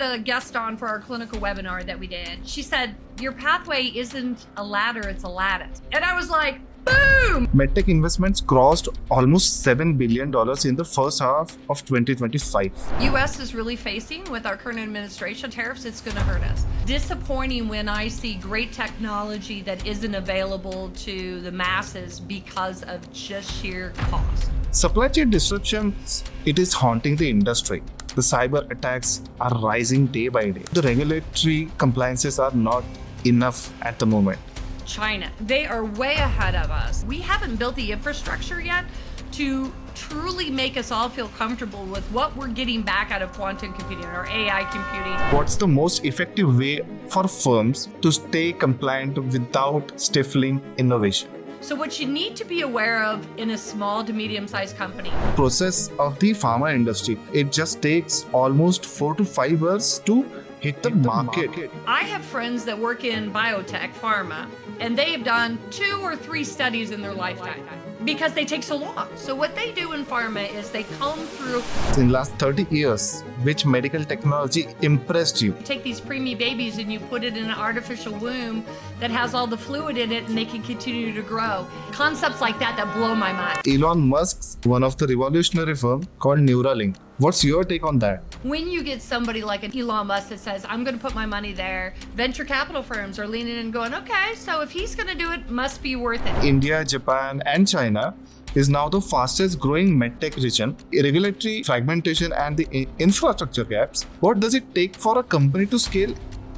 had a guest on for our clinical webinar that we did. She said, your pathway isn't a ladder, it's a lattice. And I was like, boom! MedTech investments crossed almost $7 billion in the first half of 2025. US is really facing with our current administration tariffs, it's going to hurt us. Disappointing when I see great technology that isn't available to the masses because of just sheer cost. Supply chain disruptions, it is haunting the industry. The cyber attacks are rising day by day. The regulatory compliances are not enough at the moment. China, they are way ahead of us. We haven't built the infrastructure yet to truly make us all feel comfortable with what we're getting back out of quantum computing or AI computing. What's the most effective way for firms to stay compliant without stifling innovation? So what you need to be aware of in a small to medium-sized company. Process of the pharma industry, it just takes almost 4 to 5 years to hit the market. I have friends that work in biotech, pharma, and they have done 2 or 3 studies in their lifetime because they take so long. So what they do in pharma is they comb through. In the last 30 years, which medical technology impressed you? Take these preemie babies and you put it in an artificial womb that has all the fluid in it and they can continue to grow. Concepts like that blow my mind. Elon Musk's one of the revolutionary firm called Neuralink. What's your take on that? When you get somebody like an Elon Musk that says, I'm going to put my money there, venture capital firms are leaning in and going, okay, so if he's going to do it, must be worth it. India, Japan, and China is now the fastest growing medtech region. Regulatory fragmentation and the infrastructure gaps. What does it take for a company to scale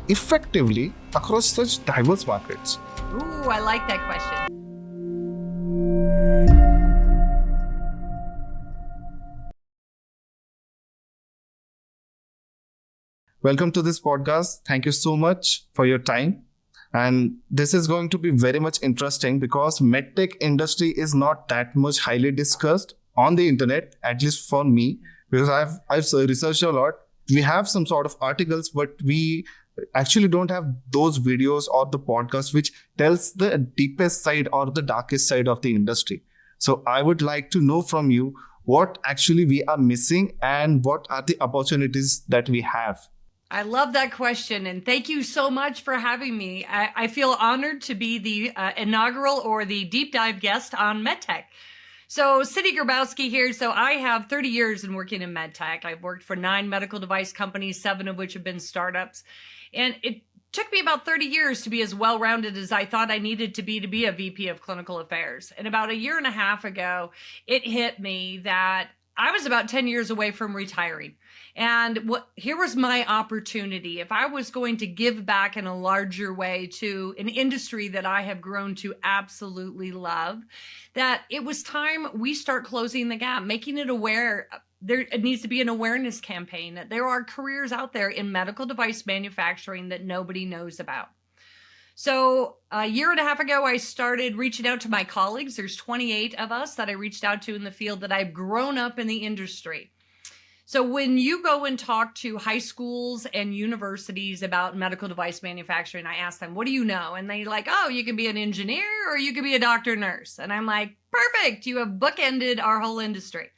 effectively across such diverse markets? Ooh, I like that question. Welcome to this podcast. Thank you so much for your time. And this is going to be very much interesting because medtech industry is not that much highly discussed on the internet, at least for me, because I've researched a lot. We have some sort of articles, but we actually don't have those videos or the podcast which tells the deepest side or the darkest side of the industry. So I would like to know from you what actually we are missing and what are the opportunities that we have. I love that question, and thank you so much for having me. I feel honored to be the inaugural or the deep dive guest on MedTech. So Cindy Grabowski here. So I have 30 years in working in MedTech. I've worked for 9 medical device companies, 7 of which have been startups. And it took me about 30 years to be as well-rounded as I thought I needed to be a VP of clinical affairs. And about a year and a half ago, it hit me that I was about 10 years away from retiring. And here was my opportunity. If I was going to give back in a larger way to an industry that I have grown to absolutely love, that it was time we start closing the gap, making it aware. It needs to be an awareness campaign that there are careers out there in medical device manufacturing that nobody knows about. So a year and a half ago, I started reaching out to my colleagues. There's 28 of us that I reached out to in the field that I've grown up in the industry. So when you go and talk to high schools and universities about medical device manufacturing, I ask them, what do you know? And they're like, oh, you can be an engineer or you can be a doctor nurse. And I'm like, perfect. You have bookended our whole industry.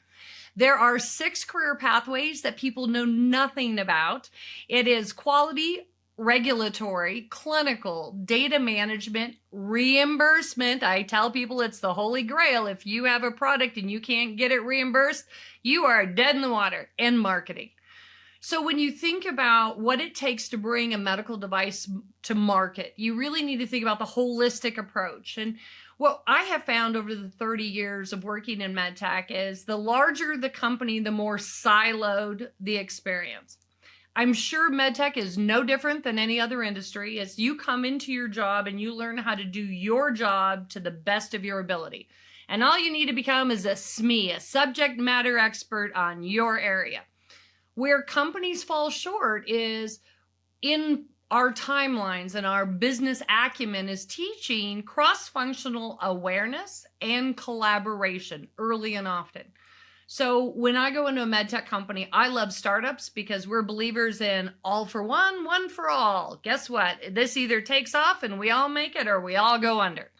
There are 6 career pathways that people know nothing about. It is quality, regulatory, clinical, data management, reimbursement. I tell people it's the holy grail. If you have a product and you can't get it reimbursed, you are dead in the water. And marketing. So when you think about what it takes to bring a medical device to market, you really need to think about the holistic approach. And what I have found over the 30 years of working in MedTech is the larger the company, the more siloed the experience. I'm sure MedTech is no different than any other industry. As you come into your job and you learn how to do your job to the best of your ability. And all you need to become is a SME, a subject matter expert on your area. Where companies fall short is in our timelines and our business acumen is teaching cross-functional awareness and collaboration early and often. So when I go into a MedTech company, I love startups because we're believers in all for one, one for all. Guess what? This either takes off and we all make it or we all go under.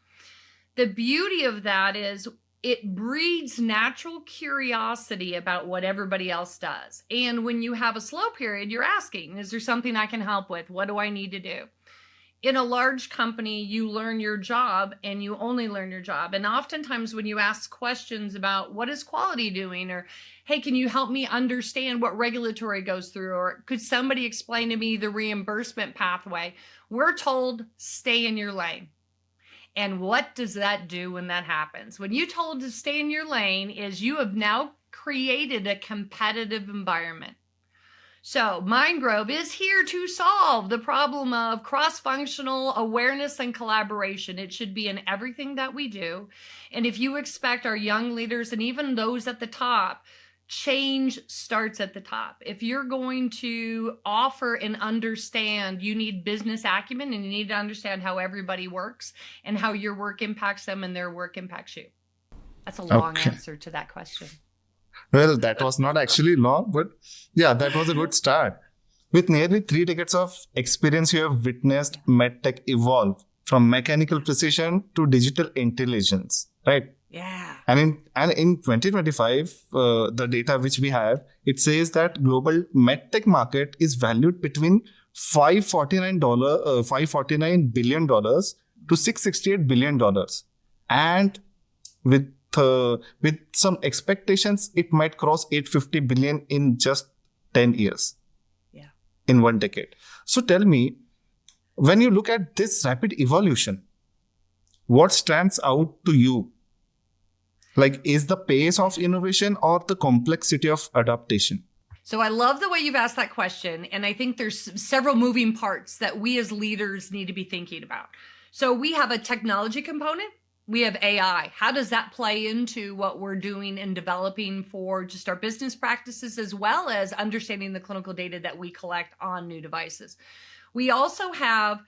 The beauty of that is it breeds natural curiosity about what everybody else does. And when you have a slow period, you're asking, is there something I can help with? What do I need to do? In a large company, you learn your job and you only learn your job. And oftentimes when you ask questions about what is quality doing, or, hey, can you help me understand what regulatory goes through? Or could somebody explain to me the reimbursement pathway? We're told, stay in your lane. And what does that do when that happens? When you're told to stay in your lane is you have now created a competitive environment. So Mindgrove is here to solve the problem of cross-functional awareness and collaboration. It should be in everything that we do. And if you expect our young leaders and even those at the top, change starts at the top. If you're going to offer and understand, you need business acumen and you need to understand how everybody works and how your work impacts them and their work impacts you. That's a long answer to that question. Well, that was not actually long, but yeah, that was a good start. With nearly 3 decades of experience, you have witnessed MedTech evolve from mechanical precision to digital intelligence, right? Yeah. And in 2025, the data which we have, it says that global MedTech market is valued between $549 billion to $668 billion. And with some expectations, it might cross 850 billion in just 10 years. Yeah. In 1 decade. So tell me, when you look at this rapid evolution, what stands out to you? Like, is the pace of innovation or the complexity of adaptation? So I love the way you've asked that question. And I think there's several moving parts that we as leaders need to be thinking about. So we have a technology component. We have AI. How does that play into what we're doing and developing for just our business practices, as well as understanding the clinical data that we collect on new devices? We also have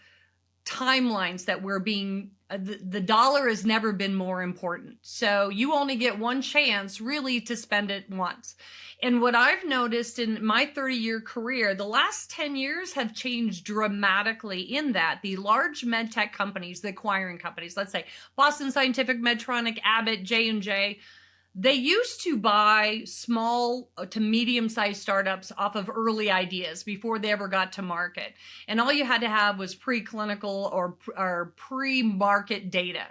timelines that we're being, the dollar has never been more important. So you only get one chance really to spend it once. And what I've noticed in my 30-year career, the last 10 years have changed dramatically in that the large MedTech companies, the acquiring companies, let's say Boston Scientific, Medtronic, Abbott, J&J, they used to buy small to medium-sized startups off of early ideas before they ever got to market. And all you had to have was preclinical or pre-market data.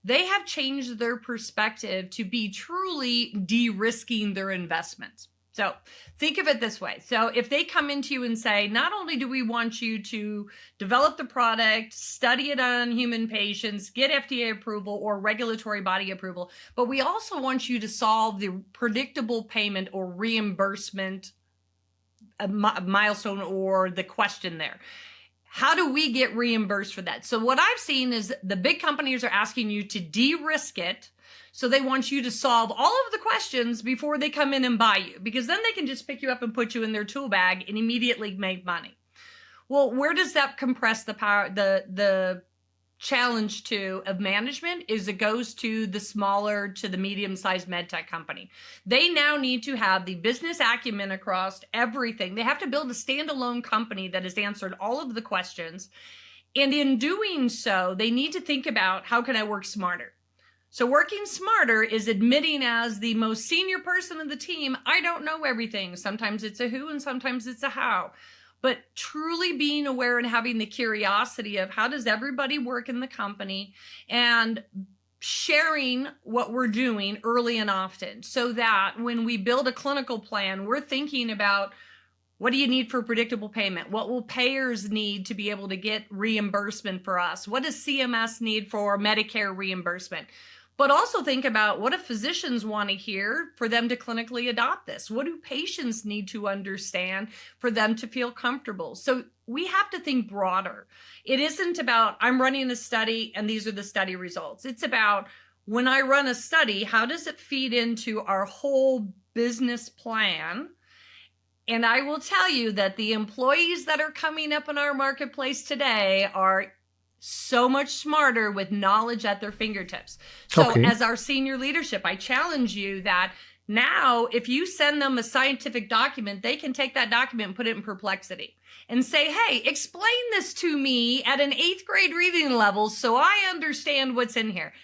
They have changed their perspective to be truly de-risking their investments. So think of it this way. So if they come into you and say, not only do we want you to develop the product, study it on human patients, get FDA approval or regulatory body approval, but we also want you to solve the predictable payment or reimbursement milestone or the question there. How do we get reimbursed for that? So what I've seen is the big companies are asking you to de-risk it. So they want you to solve all of the questions before they come in and buy you, because then they can just pick you up and put you in their tool bag and immediately make money. Well, where does that compress the power, the challenge to of management is it goes to the smaller to the medium-sized MedTech company. They now need to have the business acumen across everything. They have to build a standalone company that has answered all of the questions. And in doing so, they need to think about, how can I work smarter? So working smarter is admitting as the most senior person in the team, I don't know everything. Sometimes it's a who and sometimes it's a how. But truly being aware and having the curiosity of how does everybody work in the company, and sharing what we're doing early and often, so that when we build a clinical plan, we're thinking about, what do you need for predictable payment? What will payers need to be able to get reimbursement for us? What does CMS need for Medicare reimbursement? But also think about, what do physicians want to hear for them to clinically adopt this? What do patients need to understand for them to feel comfortable? So we have to think broader. It isn't about, I'm running a study and these are the study results. It's about, when I run a study, how does it feed into our whole business plan? And I will tell you that the employees that are coming up in our marketplace today are so much smarter with knowledge at their fingertips. So as our senior leadership, I challenge you that now if you send them a scientific document, they can take that document and put it in Perplexity and say, hey, explain this to me at an 8th grade reading level so I understand what's in here.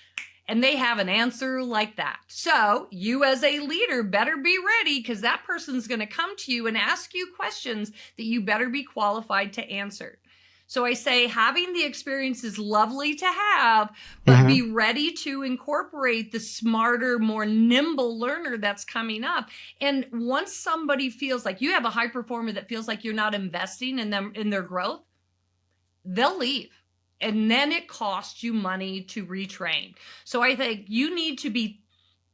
And they have an answer like that. So you as a leader better be ready, because that person's going to come to you and ask you questions that you better be qualified to answer. So I say having the experience is lovely to have, but be ready to incorporate the smarter, more nimble learner that's coming up. And once somebody feels like you have a high performer that feels like you're not investing in them, in their growth, they'll leave. And then it costs you money to retrain. So I think you need to be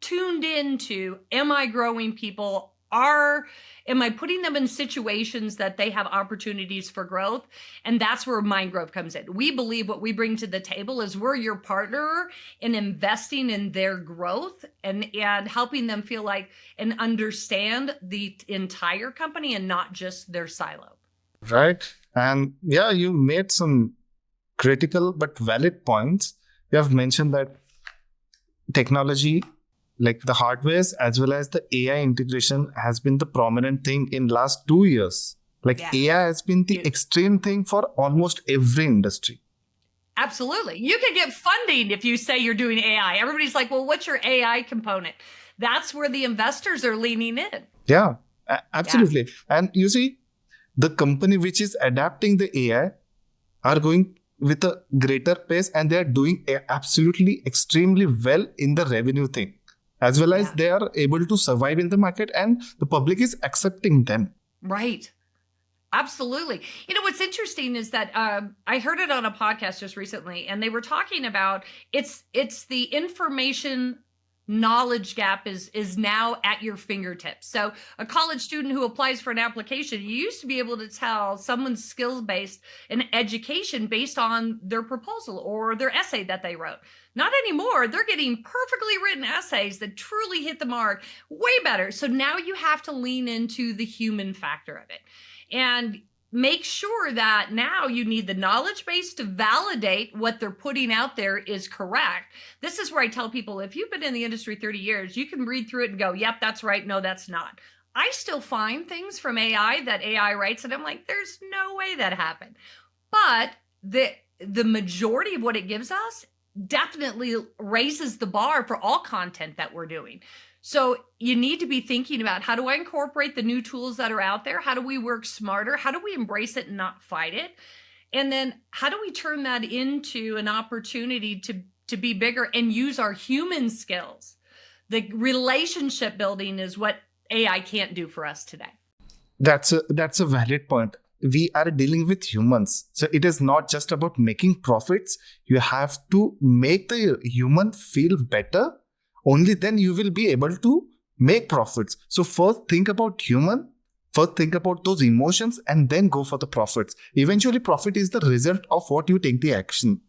tuned into, am I growing people? Am I putting them in situations that they have opportunities for growth? And that's where Mind Grove comes in. We believe what we bring to the table is we're your partner in investing in their growth and helping them feel like and understand the entire company and not just their silo. Right. And yeah, you made some critical but valid points. You have mentioned that technology, like the hardwares as well as the AI integration, has been the prominent thing in last 2 years. AI has been the extreme thing for almost every industry. Absolutely. You can get funding if you say you're doing AI. Everybody's like, well, what's your AI component? That's where the investors are leaning in. Yeah, absolutely. Yeah. And you see, the company which is adapting the AI are going with a greater pace, and they are doing absolutely extremely well in the revenue thing, as well as they are able to survive in the market and the public is accepting them. Right. Absolutely. You know, what's interesting is that I heard it on a podcast just recently, and they were talking about it's the information knowledge gap is now at your fingertips. So a college student who applies for an application, you used to be able to tell someone's skills based and education based on their proposal or their essay that they wrote. Not anymore. They're getting perfectly written essays that truly hit the mark, way better. So now you have to lean into the human factor of it and make sure that now you need the knowledge base to validate what they're putting out there is correct. This is where I tell people, if you've been in the industry 30 years, you can read through it and go, yep, that's right. No, that's not. I still find things from AI that AI writes, and I'm like, there's no way that happened. But the majority of what it gives us definitely raises the bar for all content that we're doing. So you need to be thinking about, how do I incorporate the new tools that are out there? How do we work smarter? How do we embrace it and not fight it? And then how do we turn that into an opportunity to be bigger and use our human skills? The relationship building is what AI can't do for us today. That's a valid point. We are dealing with humans. So it is not just about making profits. You have to make the human feel better. Only then you will be able to make profits. So first think about human, first think about those emotions, and then go for the profits. Eventually, profit is the result of what you take the action.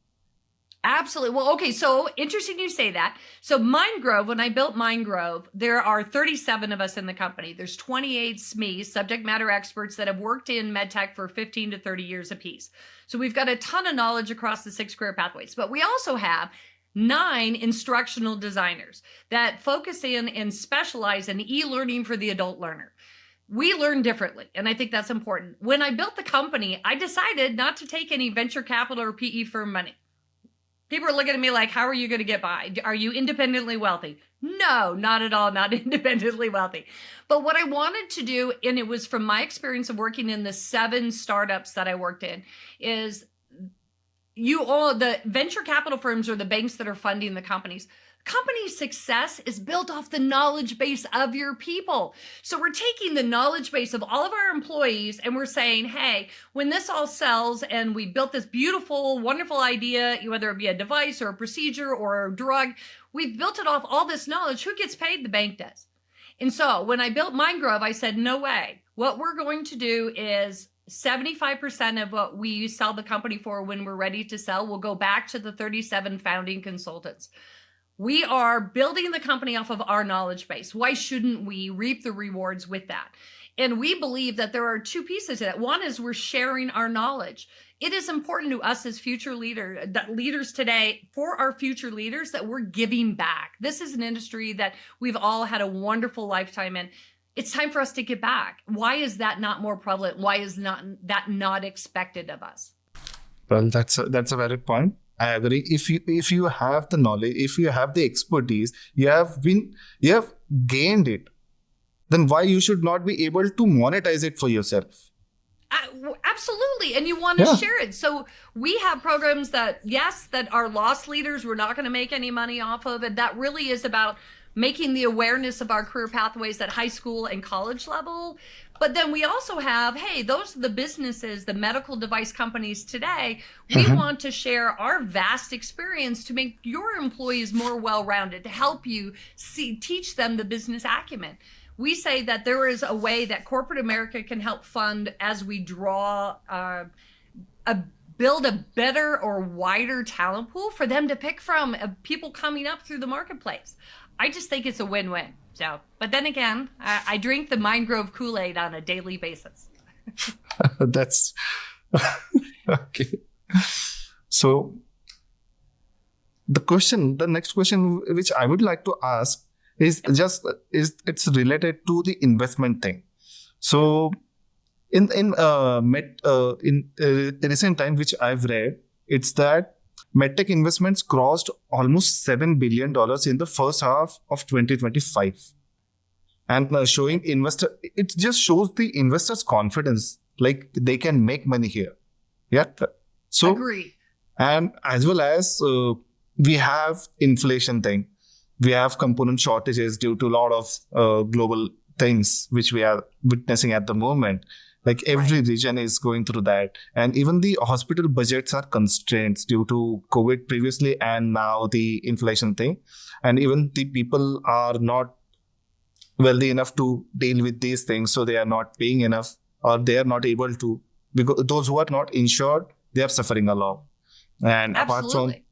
Absolutely. Well, okay, so interesting you say that. So Mind Grove, when I built Mind Grove, there are 37 of us in the company. There's 28 SMEs, subject matter experts, that have worked in MedTech for 15 to 30 years apiece. So we've got a ton of knowledge across the 6 career pathways, but we also have 9 instructional designers that focus in and specialize in e-learning for the adult learner. We learn differently, and I think that's important. When I built the company, I decided not to take any venture capital or PE firm money. People are looking at me like, how are you going to get by? Are you independently wealthy? No, not at all, not independently wealthy. But what I wanted to do, and it was from my experience of working in the 7 startups that I worked in, is the venture capital firms or the banks that are funding the companies. Company success is built off the knowledge base of your people. So we're taking the knowledge base of all of our employees and we're saying, hey, when this all sells and we built this beautiful, wonderful idea, whether it be a device or a procedure or a drug, we've built it off all this knowledge. Who gets paid? The bank does. And so when I built Mind Grove, I said, no way. What we're going to do is 75% of what we sell the company for when we're ready to sell will go back to the 37 founding consultants. We are building the company off of our knowledge base. Why shouldn't we reap the rewards with that? And we believe that there are 2 pieces to that. One is we're sharing our knowledge. It is important to us as future leaders today, for our future leaders, that we're giving back. This is an industry that we've all had a wonderful lifetime in. It's time for us to give back. Why is that not more prevalent? Why is that not expected of us? Well, that's a valid point. I agree. If you have the knowledge, if you have the expertise, you have gained it, then why you should not be able to monetize it for yourself? Absolutely. And you want to Yeah. share it. So we have programs that, yes, that are loss leaders. We're not going to make any money off of it. That really is about making the awareness of our career pathways at high school and college level. But then we also have, hey, those are the businesses, the medical device companies today. We Mhm. want to share our vast experience to make your employees more well-rounded, to help you teach them the business acumen. We say that there is a way that corporate America can help fund as we draw build a better or wider talent pool for them to pick from, people coming up through the marketplace. I just think it's a win-win. So, but then again, I drink the Mind Grove Kool-Aid on a daily basis. That's okay. So the next question which I would like to ask is it's related to the investment thing. So in recent time, which I've read, it's that MedTech investments crossed almost $7 billion in the first half of 2025, and showing investor, it just shows the investors' confidence, like they can make money here. Yeah. So Agree. and as well as we have inflation thing, we have component shortages due to a lot of global things which we are witnessing at the moment. Like every region is going through that, and even the hospital budgets are constraints due to COVID previously and now the inflation thing. And even the people are not wealthy enough to deal with these things, so they are not paying enough, or they are not able to, because those who are not insured, they are suffering a lot. And apart from, Absolutely.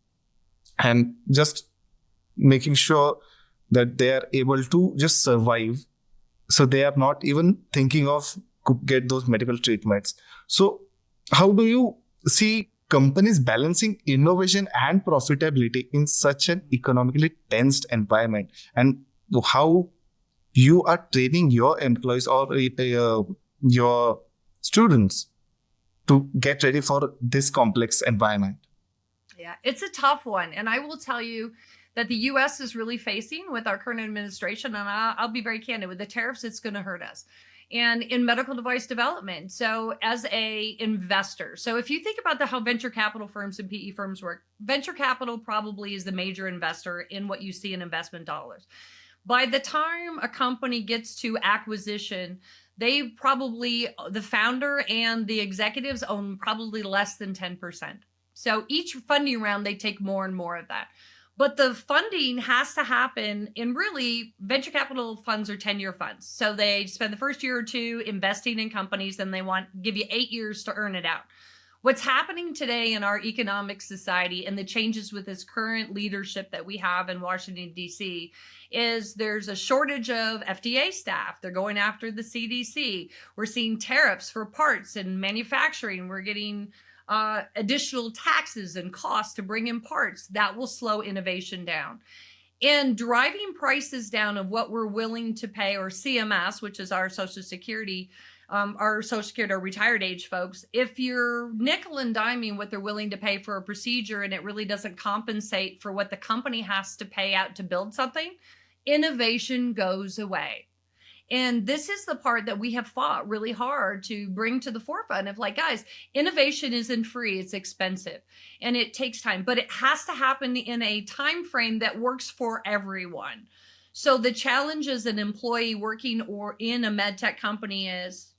and just making sure that they are able to just survive, so they are not even thinking of get those medical treatments. So how do you see companies balancing innovation and profitability in such an economically tensed environment, and how you are training your employees or your students to get ready for this complex environment? Yeah, it's a tough one. And I will tell you that the US is really facing with our current administration, and I'll be very candid with the tariffs, it's going to hurt us. And in medical device development. So as a investor, so if you think about how venture capital firms and PE firms work, venture capital probably is the major investor in what you see in investment dollars. By the time a company gets to acquisition, they probably, the founder and the executives own probably less than 10%. So each funding round, they take more and more of that. But the funding has to happen in, really, venture capital funds are 10-year funds. So they spend the first year or two investing in companies, and they give you 8 years to earn it out. What's happening today in our economic society and the changes with this current leadership that we have in Washington, D.C., is there's a shortage of FDA staff. They're going after the CDC. We're seeing tariffs for parts and manufacturing. We're getting additional taxes and costs to bring in parts that will slow innovation down. And driving prices down of what we're willing to pay, or CMS, which is our Social Security, our retired age folks, if you're nickel and diming what they're willing to pay for a procedure and it really doesn't compensate for what the company has to pay out to build something, innovation goes away. And this is the part that we have fought really hard to bring to the forefront of, like, guys, innovation isn't free, it's expensive and it takes time, but it has to happen in a time frame that works for everyone. So the challenge as an employee working or in a MedTech company is,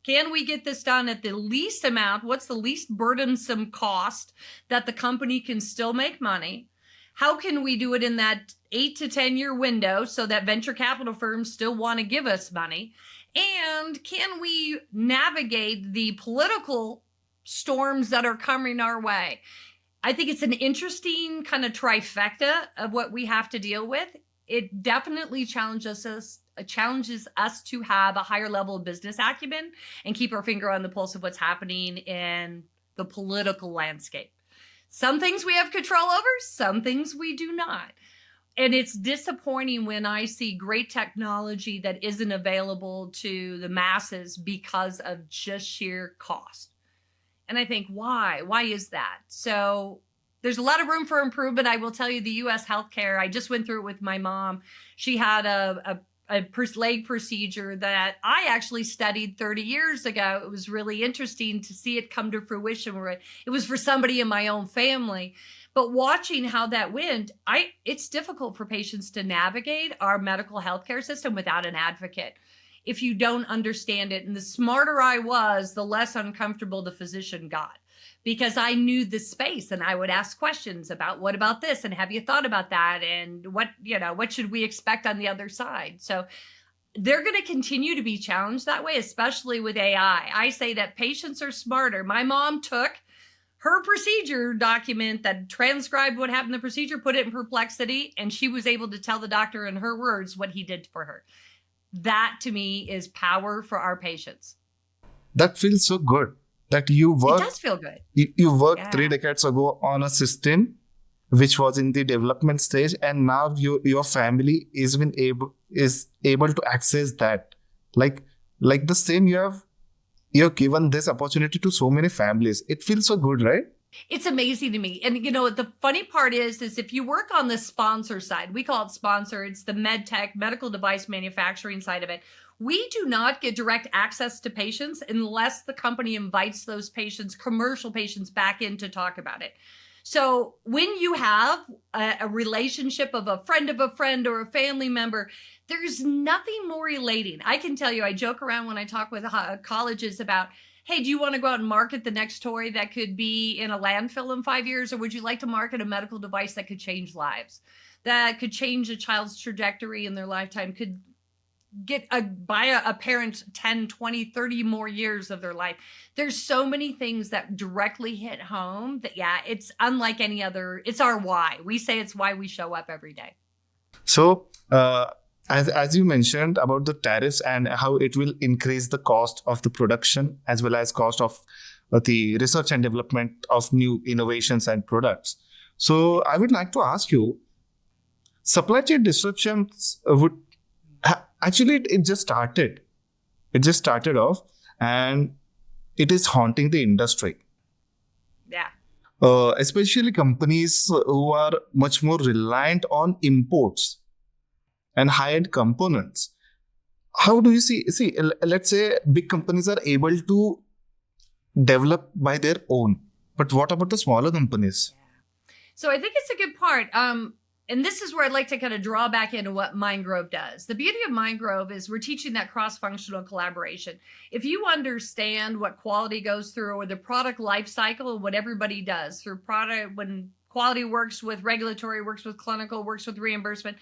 can we get this done at the least amount? What's the least burdensome cost that the company can still make money? How can we do it in that 8 to 10 year window so that venture capital firms still want to give us money? And can we navigate the political storms that are coming our way? I think it's an interesting kind of trifecta of what we have to deal with. It definitely challenges us to have a higher level of business acumen and keep our finger on the pulse of what's happening in the political landscape. Some things we have control over, some things we do not. And it's disappointing when I see great technology that isn't available to the masses because of just sheer cost. And I think, why? Why is that? So there's a lot of room for improvement. I will tell you, the U.S. healthcare, I just went through it with my mom. She had a leg procedure that I actually studied 30 years ago. It was really interesting to see it come to fruition where it was for somebody in my own family. But watching how that went, it's difficult for patients to navigate our medical healthcare system without an advocate if you don't understand it. And the smarter I was, the less uncomfortable the physician got, because I knew the space and I would ask questions about what about this and have you thought about that and what should we expect on the other side. So they're going to continue to be challenged that way, especially with AI. I say that patients are smarter. My mom took her procedure document that transcribed what happened in the procedure, put it in Perplexity, and she was able to tell the doctor in her words what he did for her. That to me is power for our patients. That feels so good that you It does feel good. You worked 3 decades ago on a system which was in the development stage, and now your family is able to access that. Like the same you've given this opportunity to so many families. It feels so good, right? It's amazing to me. And the funny part is if you work on the sponsor side, we call it sponsor, it's the MedTech, medical device manufacturing side of it. We do not get direct access to patients unless the company invites those patients, commercial patients, back in to talk about it. So when you have a relationship of a friend or a family member, there's nothing more elating. I can tell you, I joke around when I talk with colleges about, hey, do you want to go out and market the next toy that could be in a landfill in 5 years? Or would you like to market a medical device that could change lives, that could change a child's trajectory in their lifetime, could buy a parent 10, 20, 30 more years of their life? There's so many things that directly hit home that, it's unlike any other. It's our why. We say it's why we show up every day. So, as you mentioned about the tariffs and how it will increase the cost of the production as well as cost of the research and development of new innovations and products. So I would like to ask you, supply chain disruptions actually it just started. It just started off and it is haunting the industry. Yeah. Especially companies who are much more reliant on imports and high-end components. How do you see, let's say big companies are able to develop by their own, but what about the smaller companies? Yeah. So I think it's a good part. And this is where I'd like to kind of draw back into what Mindgrove does. The beauty of Mindgrove is we're teaching that cross-functional collaboration. If you understand what quality goes through or the product life cycle, what everybody does through product, when quality works with regulatory, works with clinical, works with reimbursement,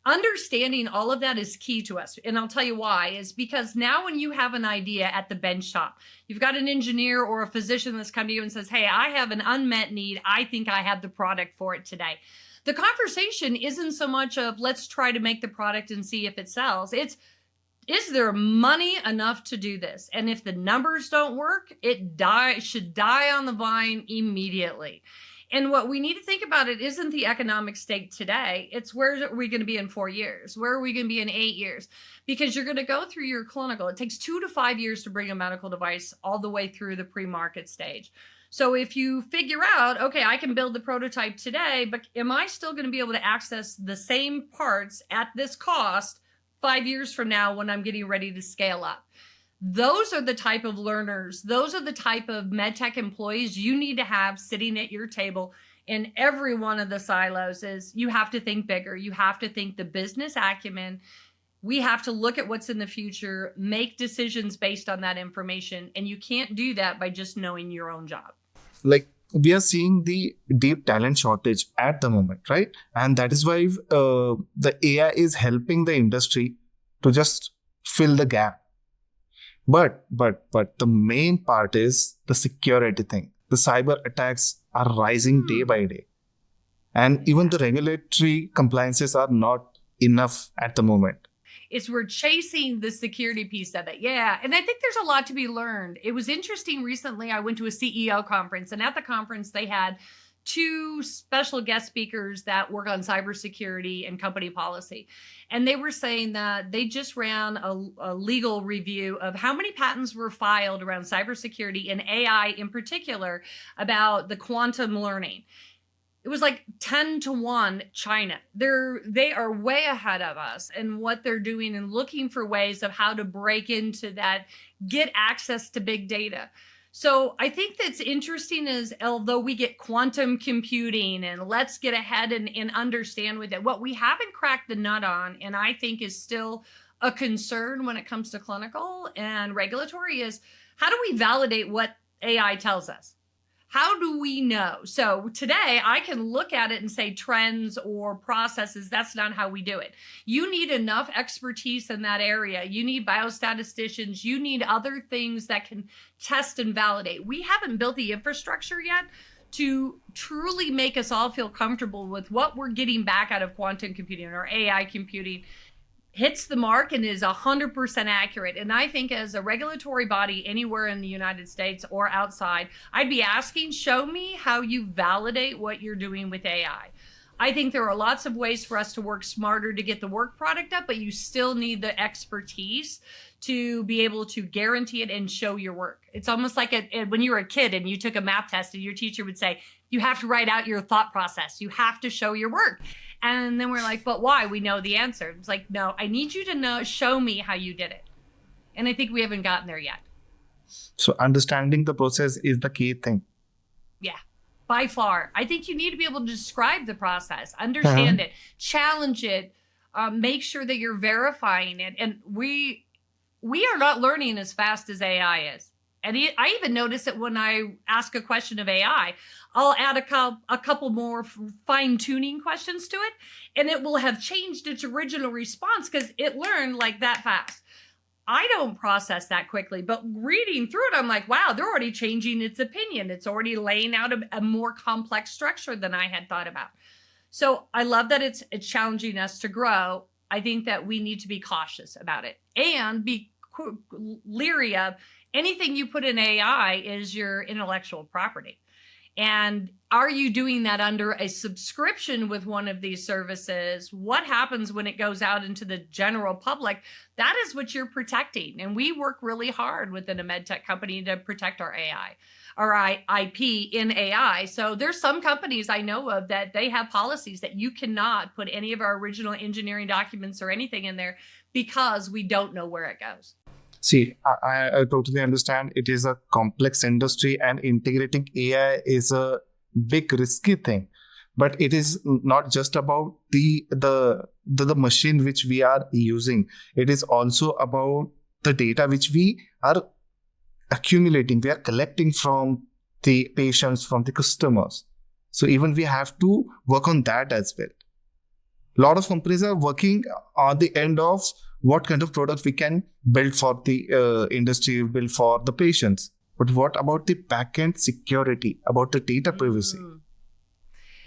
understanding all of that is key to us. And I'll tell you why, is because now when you have an idea at the bench top, you've got an engineer or a physician that's come to you and says, hey, I have an unmet need. I think I have the product for it today. The conversation isn't so much of let's try to make the product and see if it sells. It's, is there money enough to do this? And if the numbers don't work, it should die on the vine immediately. And what we need to think about it isn't the economic stake today. It's where are we going to be in 4 years? Where are we going to be in 8 years? Because you're going to go through your clinical. It takes 2 to 5 years to bring a medical device all the way through the pre-market stage. So if you figure out, okay, I can build the prototype today, but am I still going to be able to access the same parts at this cost 5 years from now when I'm getting ready to scale up? Those are the type of learners. Those are the type of MedTech employees you need to have sitting at your table in every one of the silos. Is you have to think bigger. You have to think the business acumen. We have to look at what's in the future, make decisions based on that information. And you can't do that by just knowing your own job. Like we are seeing the deep talent shortage at the moment, right? And that is why the AI is helping the industry to just fill the gap. But the main part is the security thing. The cyber attacks are rising day by day. And even the regulatory compliances are not enough at the moment. It's we're chasing the security piece of it. Yeah. And I think there's a lot to be learned. It was interesting recently. I went to a CEO conference, and at the conference, they had 2 special guest speakers that work on cybersecurity and company policy. And they were saying that they just ran a legal review of how many patents were filed around cybersecurity and AI in particular about the quantum learning. it was like 10-1 China. They are way ahead of us in what they're doing and looking for ways of how to break into that, get access to big data. So I think that's interesting is, although we get quantum computing and let's get ahead and understand with it, what we haven't cracked the nut on, and I think is still a concern when it comes to clinical and regulatory, is how do we validate what AI tells us? How do we know? So today I can look at it and say trends or processes. That's not how we do it. You need enough expertise in that area. You need biostatisticians. You need other things that can test and validate. We haven't built the infrastructure yet to truly make us all feel comfortable with what we're getting back out of quantum computing or AI computing hits the mark and is 100% accurate. And I think as a regulatory body anywhere in the United States or outside, I'd be asking, show me how you validate what you're doing with AI. I think there are lots of ways for us to work smarter to get the work product up, but you still need the expertise to be able to guarantee it and show your work. It's almost like when you were a kid and you took a math test and your teacher would say, you have to write out your thought process. You have to show your work. And then we're like, but why? We know the answer. It's like, no, I need you to show me how you did it. And I think we haven't gotten there yet. So understanding the process is the key thing. Yeah, by far. I think you need to be able to describe the process, understand it, challenge it, make sure that you're verifying it. And we are not learning as fast as AI is. And I even notice it when I ask a question of AI, I'll add a couple more fine-tuning questions to it, and it will have changed its original response because it learned like that fast. I don't process that quickly, but reading through it, I'm like, wow, they're already changing its opinion. It's already laying out a more complex structure than I had thought about. So I love that it's challenging us to grow. I think that we need to be cautious about it and be leery of anything you put in AI is your intellectual property. And are you doing that under a subscription with one of these services? What happens when it goes out into the general public? That is what you're protecting. And we work really hard within a MedTech company to protect our AI, our IP in AI. So there's some companies I know of that they have policies that you cannot put any of our original engineering documents or anything in there because we don't know where it goes. See, I totally understand. It is a complex industry and integrating AI is a big risky thing. But it is not just about the machine which we are using. It is also about the data which we are accumulating. We are collecting from the patients, from the customers. So even we have to work on that as well. A lot of companies are working on the end of what kind of product we can build for the industry, build for the patients. But what about the backend security, about the data privacy?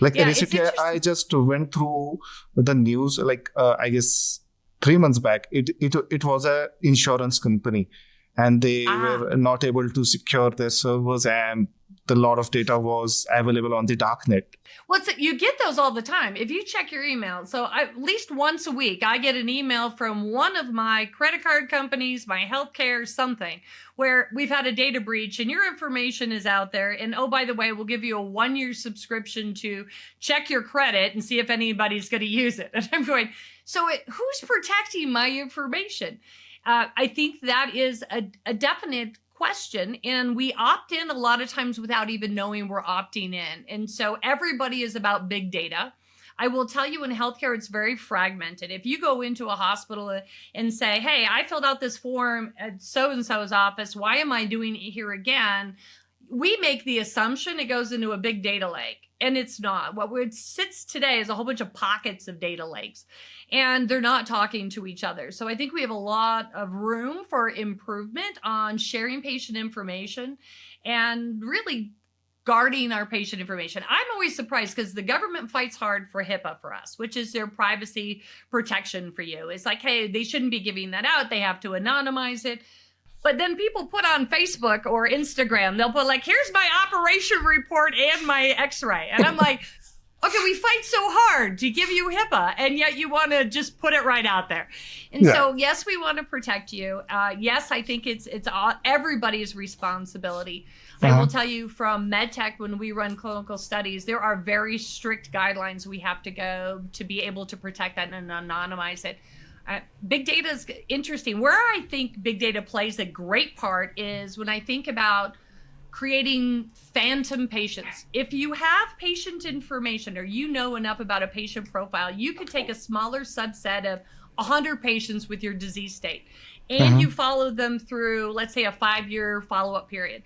Like recently, I just went through the news, I guess 3 months back. It was an insurance company and they were not able to secure their servers and a lot of data was available on the darknet. Well, you get those all the time. If you check your email, so at least once a week, I get an email from one of my credit card companies, my healthcare, something, where we've had a data breach and your information is out there. And oh, by the way, we'll give you a 1-year subscription to check your credit and see if anybody's going to use it. And I'm going, so who's protecting my information? I think that is a definite question, and we opt in a lot of times without even knowing we're opting in. And so everybody is about big data. I will tell you in healthcare, it's very fragmented. If you go into a hospital and say, hey, I filled out this form at so-and-so's office, why am I doing it here again? We make the assumption it goes into a big data lake, and it's not. What sits today is a whole bunch of pockets of data lakes, and they're not talking to each other. So I think we have a lot of room for improvement on sharing patient information and really guarding our patient information. I'm always surprised because the government fights hard for HIPAA for us, which is their privacy protection for you. It's like, hey, they shouldn't be giving that out. They have to anonymize it. But then people put on Facebook or Instagram, they'll put like, here's my operation report and my x-ray. And I'm like, okay, we fight so hard to give you HIPAA, and yet you want to just put it right out there. And so, yes, we want to protect you. Yes, I think it's everybody's responsibility. I will tell you from MedTech, when we run clinical studies, there are very strict guidelines we have to go to be able to protect that and anonymize it. Big data is interesting. Where I think big data plays a great part is when I think about creating phantom patients. If you have patient information or you know enough about a patient profile, you could take a smaller subset of 100 patients with your disease state and you follow them through, let's say, a 5-year follow-up period.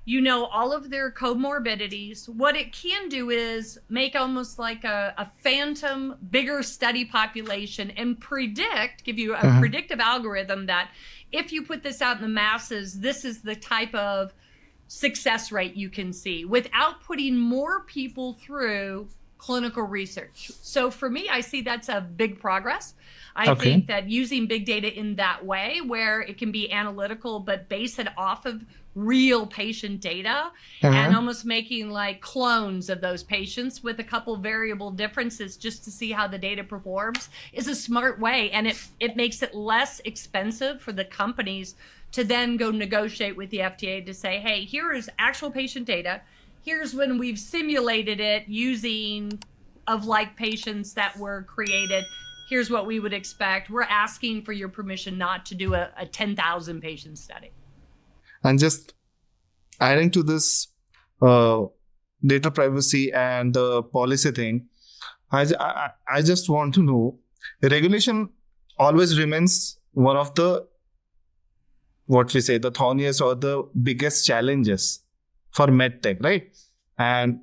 You know all of their comorbidities. What it can do is make almost like a phantom, bigger study population and give you a predictive algorithm that if you put this out in the masses, this is the type of success rate you can see without putting more people through clinical research. So for me, I see that's a big progress. I think that using big data in that way, where it can be analytical, but base it off of real patient data and almost making like clones of those patients with a couple variable differences just to see how the data performs is a smart way. And it makes it less expensive for the companies to then go negotiate with the FDA to say, hey, here is actual patient data. Here's when we've simulated it using of like patients that were created. Here's what we would expect. We're asking for your permission not to do a 10,000 patient study. And just adding to this data privacy and the policy thing, I just want to know, regulation always remains one of the, what we say, the thorniest or the biggest challenges for MedTech, right? And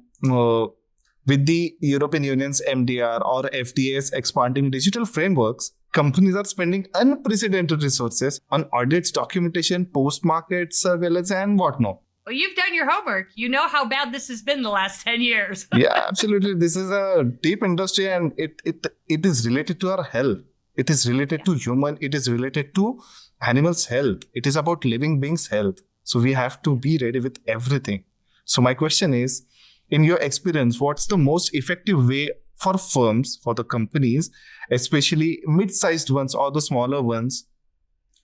with the European Union's MDR or FDA's expanding digital frameworks, companies are spending unprecedented resources on audits, documentation, post-market surveillance, and whatnot. Well, you've done your homework. You know how bad this has been the last 10 years. Yeah, absolutely. This is a deep industry and it is related to our health. It is related to human. It is related to animals' health. It is about living beings' health. So we have to be ready with everything. So my question is, in your experience, what's the most effective way for firms, for the companies, especially mid-sized ones or the smaller ones,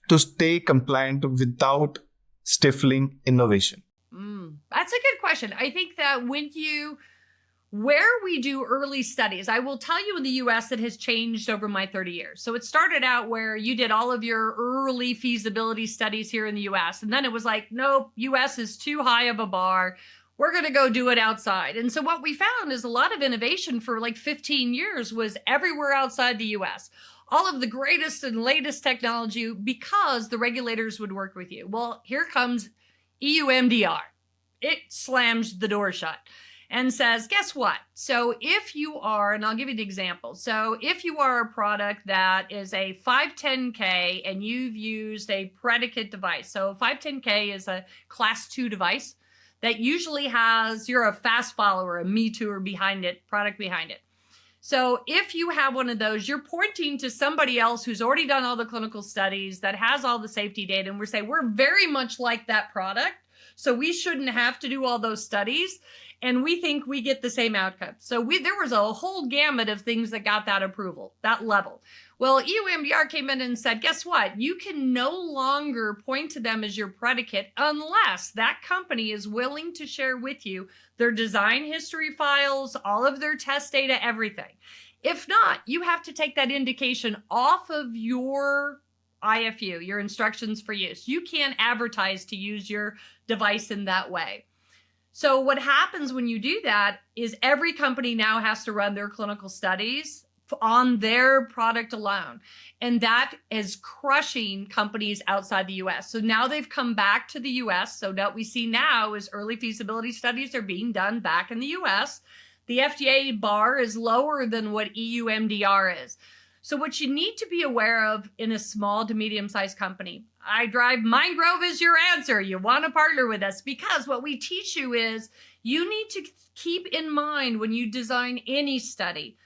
to stay compliant without stifling innovation? That's a good question. I think that where we do early studies, I will tell you in the US it has changed over my 30 years. So it started out where you did all of your early feasibility studies here in the US. And then it was like, nope, US is too high of a bar. We're going to go do it outside. And so what we found is a lot of innovation for like 15 years was everywhere outside the US. All of the greatest and latest technology because the regulators would work with you. Well, here comes EU MDR. It slams the door shut and says, guess what? So if you are, and I'll give you the example. So if you are a product that is a 510K and you've used a predicate device. So 510K is a class 2 device that usually has, you're a fast follower, a me too, or product behind it. So if you have one of those, you're pointing to somebody else who's already done all the clinical studies that has all the safety data. And we're saying, we're very much like that product. So we shouldn't have to do all those studies. And we think we get the same outcome. So there was a whole gamut of things that got that approval, that level. Well, EU MDR came in and said, guess what? You can no longer point to them as your predicate unless that company is willing to share with you their design history files, all of their test data, everything. If not, you have to take that indication off of your IFU, your instructions for use. You can't advertise to use your device in that way. So what happens when you do that is every company now has to run their clinical studies on their product alone. And that is crushing companies outside the US. So now they've come back to the US. So what we see now is early feasibility studies are being done back in the US. The FDA bar is lower than what EU MDR is. So what you need to be aware of in a small to medium-sized company, Mindgrove is your answer. You want to partner with us because what we teach you is you need to keep in mind when you design any study,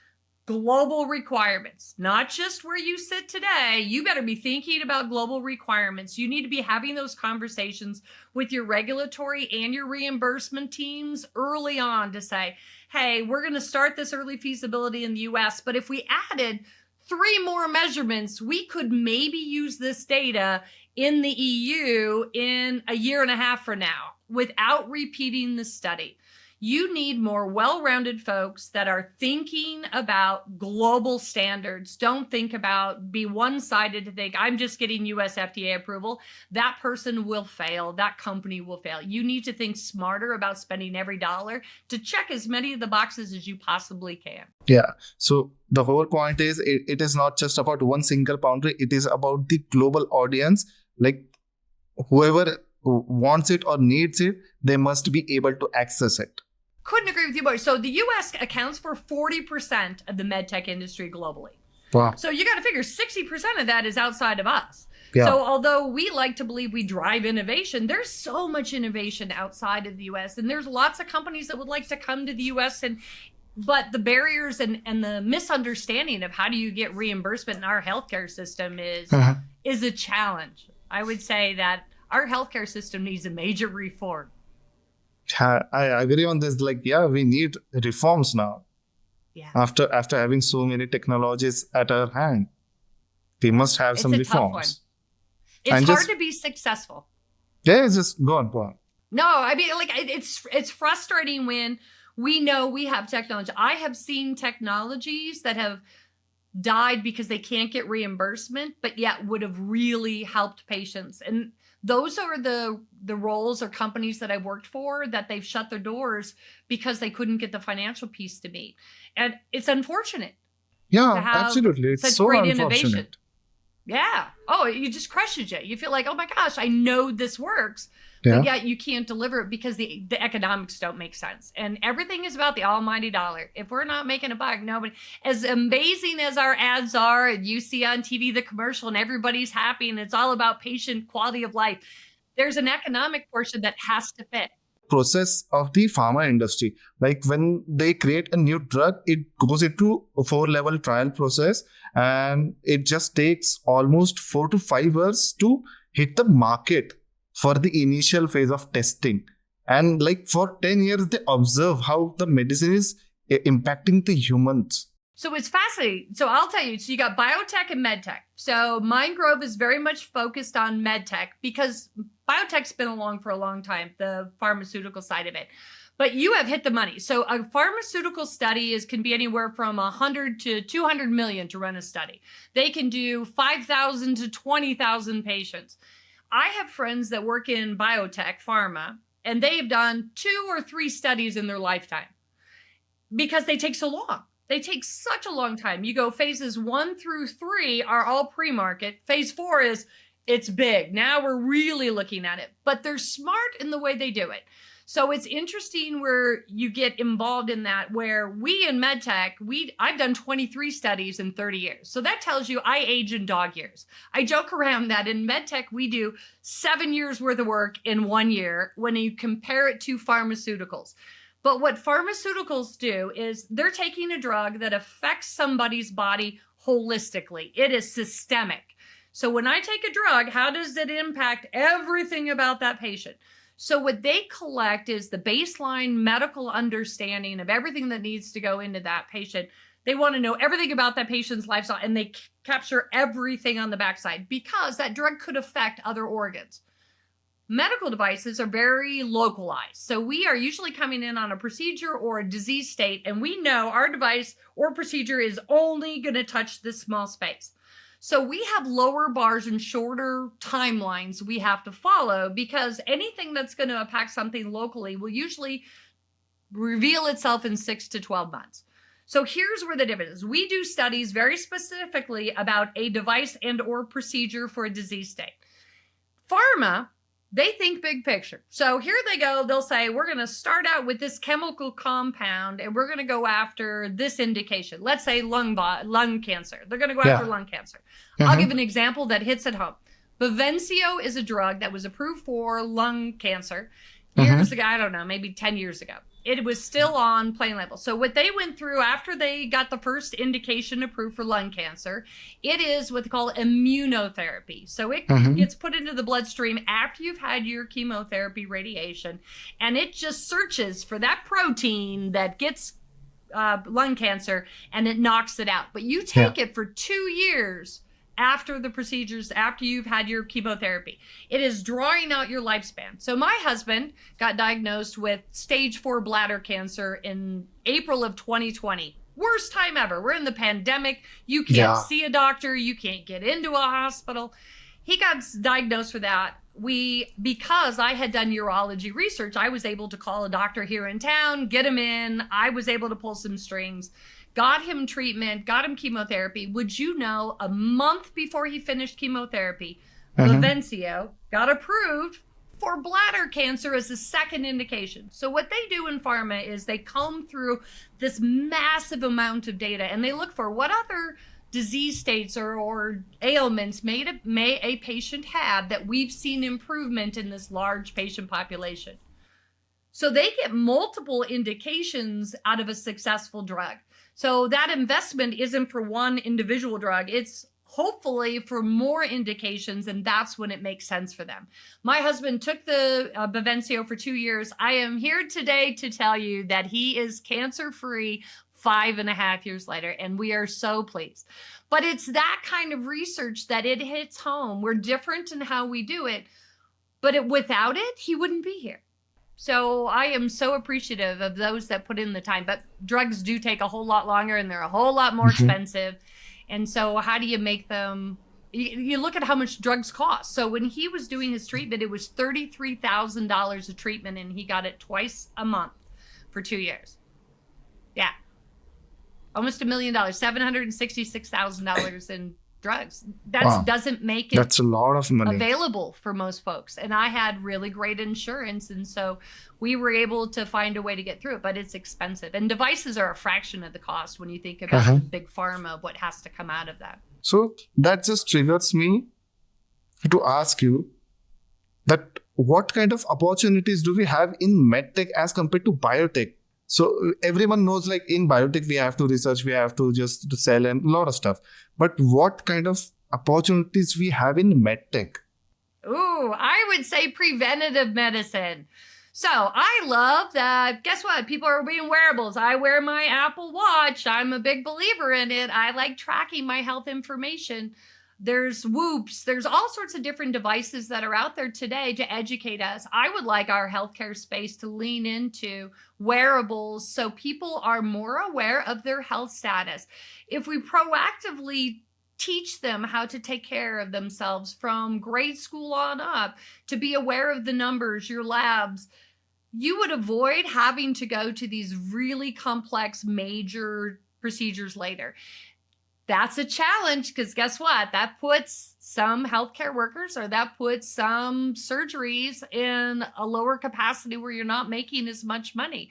global requirements, not just where you sit today. You better be thinking about global requirements. You need to be having those conversations with your regulatory and your reimbursement teams early on to say, hey, we're going to start this early feasibility in the US, but if we added 3 more measurements, we could maybe use this data in the EU in a year and a half from now. without repeating the study. You need more well-rounded folks that are thinking about global standards. Don't be one-sided to think, I'm just getting US FDA approval. That person will fail. That company will fail. You need to think smarter about spending every dollar to check as many of the boxes as you possibly can. Yeah. So the whole point is it is not just about one single boundary. It is about the global audience. Like whoever wants it or needs it, they must be able to access it. Couldn't agree with you more. So the US accounts for 40% of the MedTech industry globally. Wow. So you got to figure 60% of that is outside of us. Yeah. So although we like to believe we drive innovation, there's so much innovation outside of the US. And there's lots of companies that would like to come to the US, but the barriers and the misunderstanding of how do you get reimbursement in our healthcare system is a challenge. I would say that our healthcare system needs a major reform. I agree on this. Like, yeah, we need reforms now. Yeah. After having so many technologies at our hand, we must have some reforms. Tough one. It's hard to be successful. Yeah, just go on. No, I mean, like it's frustrating when we know we have technology. I have seen technologies that have died because they can't get reimbursement, but yet would have really helped patients. And those are the roles or companies that I've worked for that they've shut their doors because they couldn't get the financial piece to meet. And it's unfortunate. Yeah, absolutely. It's so great unfortunate. Innovation. Yeah. Oh, it just crushes you. You feel like, oh my gosh, I know this works. Yeah. But yet you can't deliver it because the economics don't make sense. And everything is about the almighty dollar. If we're not making a buck, nobody. As amazing as our ads are, and you see on TV the commercial and everybody's happy and it's all about patient quality of life, there's an economic portion that has to fit. Process of the pharma industry. Like when they create a new drug, it goes into a 4-level trial process, and it just takes almost 4 to 5 years to hit the market for the initial phase of testing. And like for 10 years, they observe how the medicine is impacting the humans. So it's fascinating. So I'll tell you, so you got biotech and medtech. So Mindgrove is very much focused on medtech because biotech's been along for a long time, the pharmaceutical side of it. But you have hit the money. So a pharmaceutical study can be anywhere from 100 to 200 million to run a study. They can do 5,000 to 20,000 patients. I have friends that work in biotech, pharma, and they've done 2 or 3 studies in their lifetime because they take so long. They take such a long time. You go phases 1 through 3 are all pre-market. Phase 4 is it's big. Now we're really looking at it, but they're smart in the way they do it. So it's interesting where you get involved in that, where we in MedTech, I've done 23 studies in 30 years. So that tells you I age in dog years. I joke around that in MedTech, we do 7 years worth of work in 1 year when you compare it to pharmaceuticals. But what pharmaceuticals do is they're taking a drug that affects somebody's body holistically. It is systemic. So when I take a drug, how does it impact everything about that patient? So what they collect is the baseline medical understanding of everything that needs to go into that patient. They want to know everything about that patient's lifestyle, and they capture everything on the backside because that drug could affect other organs. Medical devices are very localized. So we are usually coming in on a procedure or a disease state, and we know our device or procedure is only going to touch this small space. So we have lower bars and shorter timelines we have to follow because anything that's going to impact something locally will usually reveal itself in 6 to 12 months. So here's where the difference is. We do studies very specifically about a device and or procedure for a disease state. Pharma, they think big picture. So here they go. They'll say, we're going to start out with this chemical compound and we're going to go after this indication. Let's say lung cancer. They're going to go after lung cancer. I'll give an example that hits at home. Bavencio is a drug that was approved for lung cancer years ago. I don't know, maybe 10 years ago. It was still on plain label. So what they went through after they got the first indication approved for lung cancer, it is what they call immunotherapy. So it gets put into the bloodstream after you've had your chemotherapy radiation, and it just searches for that protein that gets lung cancer, and it knocks it out. But you take it for 2 years, after the procedures, after you've had your chemotherapy. It is drawing out your lifespan. So my husband got diagnosed with stage 4 bladder cancer in April of 2020. Worst time ever. We're in the pandemic. You can't see a doctor. You can't get into a hospital. He got diagnosed with that. Because I had done urology research, I was able to call a doctor here in town, get him in. I was able to pull some strings, got him treatment, got him chemotherapy. Would you know, a month before he finished chemotherapy, Bavencio got approved for bladder cancer as a second indication. So what they do in pharma is they comb through this massive amount of data and they look for what other disease states or ailments may a patient have that we've seen improvement in this large patient population. So they get multiple indications out of a successful drug. So that investment isn't for one individual drug. It's hopefully for more indications, and that's when it makes sense for them. My husband took the Bavencio for 2 years. I am here today to tell you that he is cancer-free 5.5 years later, and we are so pleased. But it's that kind of research that it hits home. We're different in how we do it, but without it, he wouldn't be here. So I am so appreciative of those that put in the time, but drugs do take a whole lot longer and they're a whole lot more expensive. And so how do you make them, you look at how much drugs cost. So when he was doing his treatment, it was $33,000 a treatment and he got it twice a month for 2 years. Yeah. Almost $1 million, $766,000 in drugs. That doesn't make it That's a lot of money available for most folks. And I had really great insurance. And so we were able to find a way to get through it, but it's expensive. And devices are a fraction of the cost when you think about the big pharma, what has to come out of that. So that just triggers me to ask you that what kind of opportunities do we have in MedTech as compared to Biotech? So everyone knows like in Biotech, we have to research, we have to just sell and a lot of stuff. But what kind of opportunities we have in MedTech? Ooh, I would say preventative medicine. So I love that. Guess what? People are being wearables. I wear my Apple Watch. I'm a big believer in it. I like tracking my health information. There's Whoops. There's all sorts of different devices that are out there today to educate us. I would like our healthcare space to lean into wearables so people are more aware of their health status. If we proactively teach them how to take care of themselves from grade school on up, to be aware of the numbers, your labs, you would avoid having to go to these really complex major procedures later. That's a challenge because guess what? That puts some healthcare workers or that puts some surgeries in a lower capacity where you're not making as much money.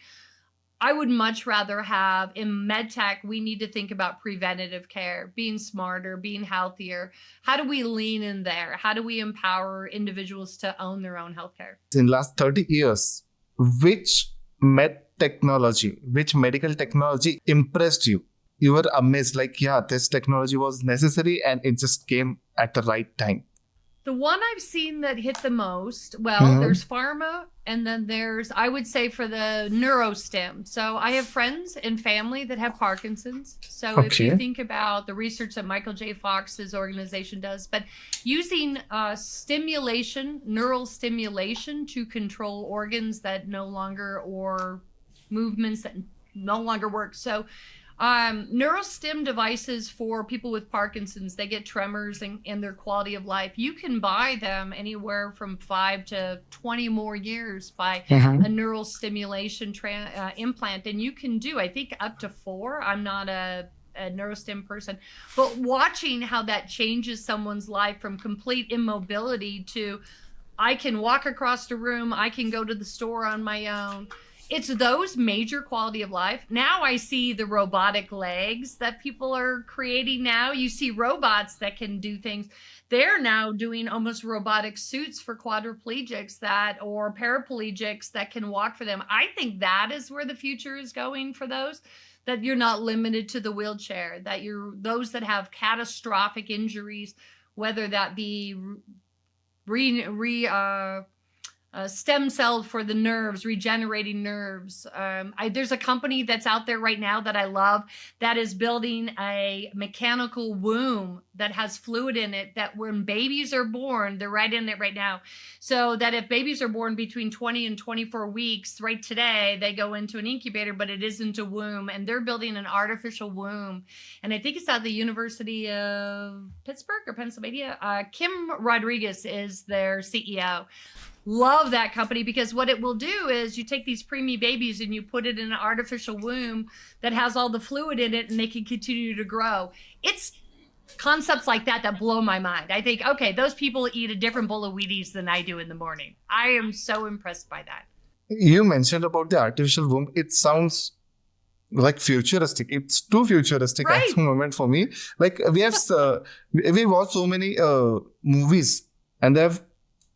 I would much rather have in MedTech, we need to think about preventative care, being smarter, being healthier. How do we lean in there? How do we empower individuals to own their own healthcare? In last 30 years, which medical technology impressed you? You were amazed, like, yeah, this technology was necessary and it just came at the right time. The one I've seen that hit the most, there's pharma, and then there's, I would say, for the neurostim. So I have friends and family that have Parkinson's. So if you think about the research that Michael J. Fox's organization does, but using neural stimulation to control organs that no longer, or movements that no longer work. So neurostim devices for people with Parkinson's, they get tremors and their quality of life. You can buy them anywhere from 5 to 20 more years by a neural stimulation implant. And you can do, I think, up to 4. I'm not a neurostim person, but watching how that changes someone's life from complete immobility to I can walk across the room, I can go to the store on my own. It's those major quality of life. Now I see the robotic legs that people are creating now. You see robots that can do things. They're now doing almost robotic suits for quadriplegics or paraplegics that can walk for them. I think that is where the future is going for those, that you're not limited to the wheelchair, that those that have catastrophic injuries, whether that be stem cell for the nerves, regenerating nerves. There's a company that's out there right now that I love that is building a mechanical womb that has fluid in it that when babies are born, they're right in it right now. So that if babies are born between 20 and 24 weeks, right today, they go into an incubator, but it isn't a womb. And they're building an artificial womb. And I think it's at the University of Pittsburgh or Pennsylvania. Kim Rodriguez is their CEO. Love that company because what it will do is you take these preemie babies and you put it in an artificial womb that has all the fluid in it and they can continue to grow. It's concepts like that blow my mind. I think, okay, those people eat a different bowl of Wheaties than I do in the morning. I am so impressed by that. You mentioned about the artificial womb. It sounds like futuristic. It's too futuristic at the moment for me. Like we watched so many movies and they have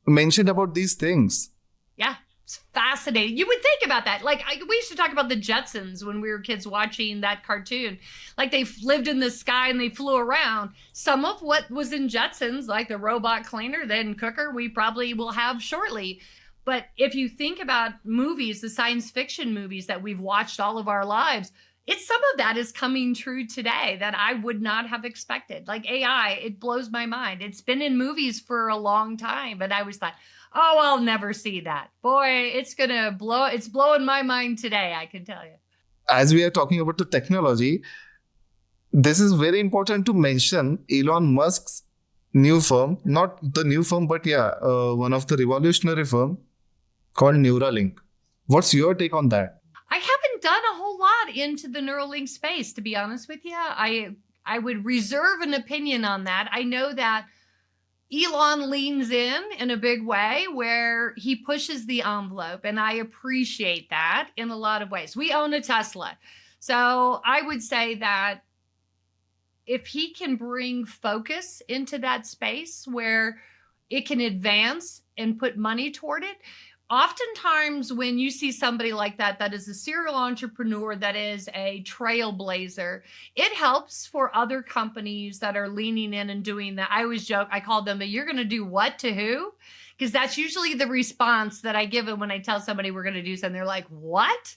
mentioned about these things. Yeah, it's fascinating. You would think about that. Like we used to talk about the Jetsons when we were kids watching that cartoon. Like they lived in the sky and they flew around. Some of what was in Jetsons, like the robot cleaner, then cooker, we probably will have shortly. But if you think about movies, the science fiction movies that we've watched all of our lives, some of that is coming true today that I would not have expected. Like AI, it blows my mind. It's been in movies for a long time, but I always thought, oh, I'll never see that. Boy, it's blowing my mind today, I can tell you. As we are talking about the technology, this is very important to mention Elon Musk's new firm, not the new firm, but one of the revolutionary firm called Neuralink. What's your take on that? I haven't done a whole lot into the Neuralink space, to be honest with you. I would reserve an opinion on that. I know that Elon leans in a big way where he pushes the envelope, and I appreciate that in a lot of ways. We own a Tesla. So I would say that if he can bring focus into that space where it can advance and put money toward it, oftentimes when you see somebody like that is a serial entrepreneur, that is a trailblazer, it helps for other companies that are leaning in and doing that. I always joke, I call them, you're going to do what to who? Because that's usually the response that I give them when I tell somebody we're going to do something. They're like, what?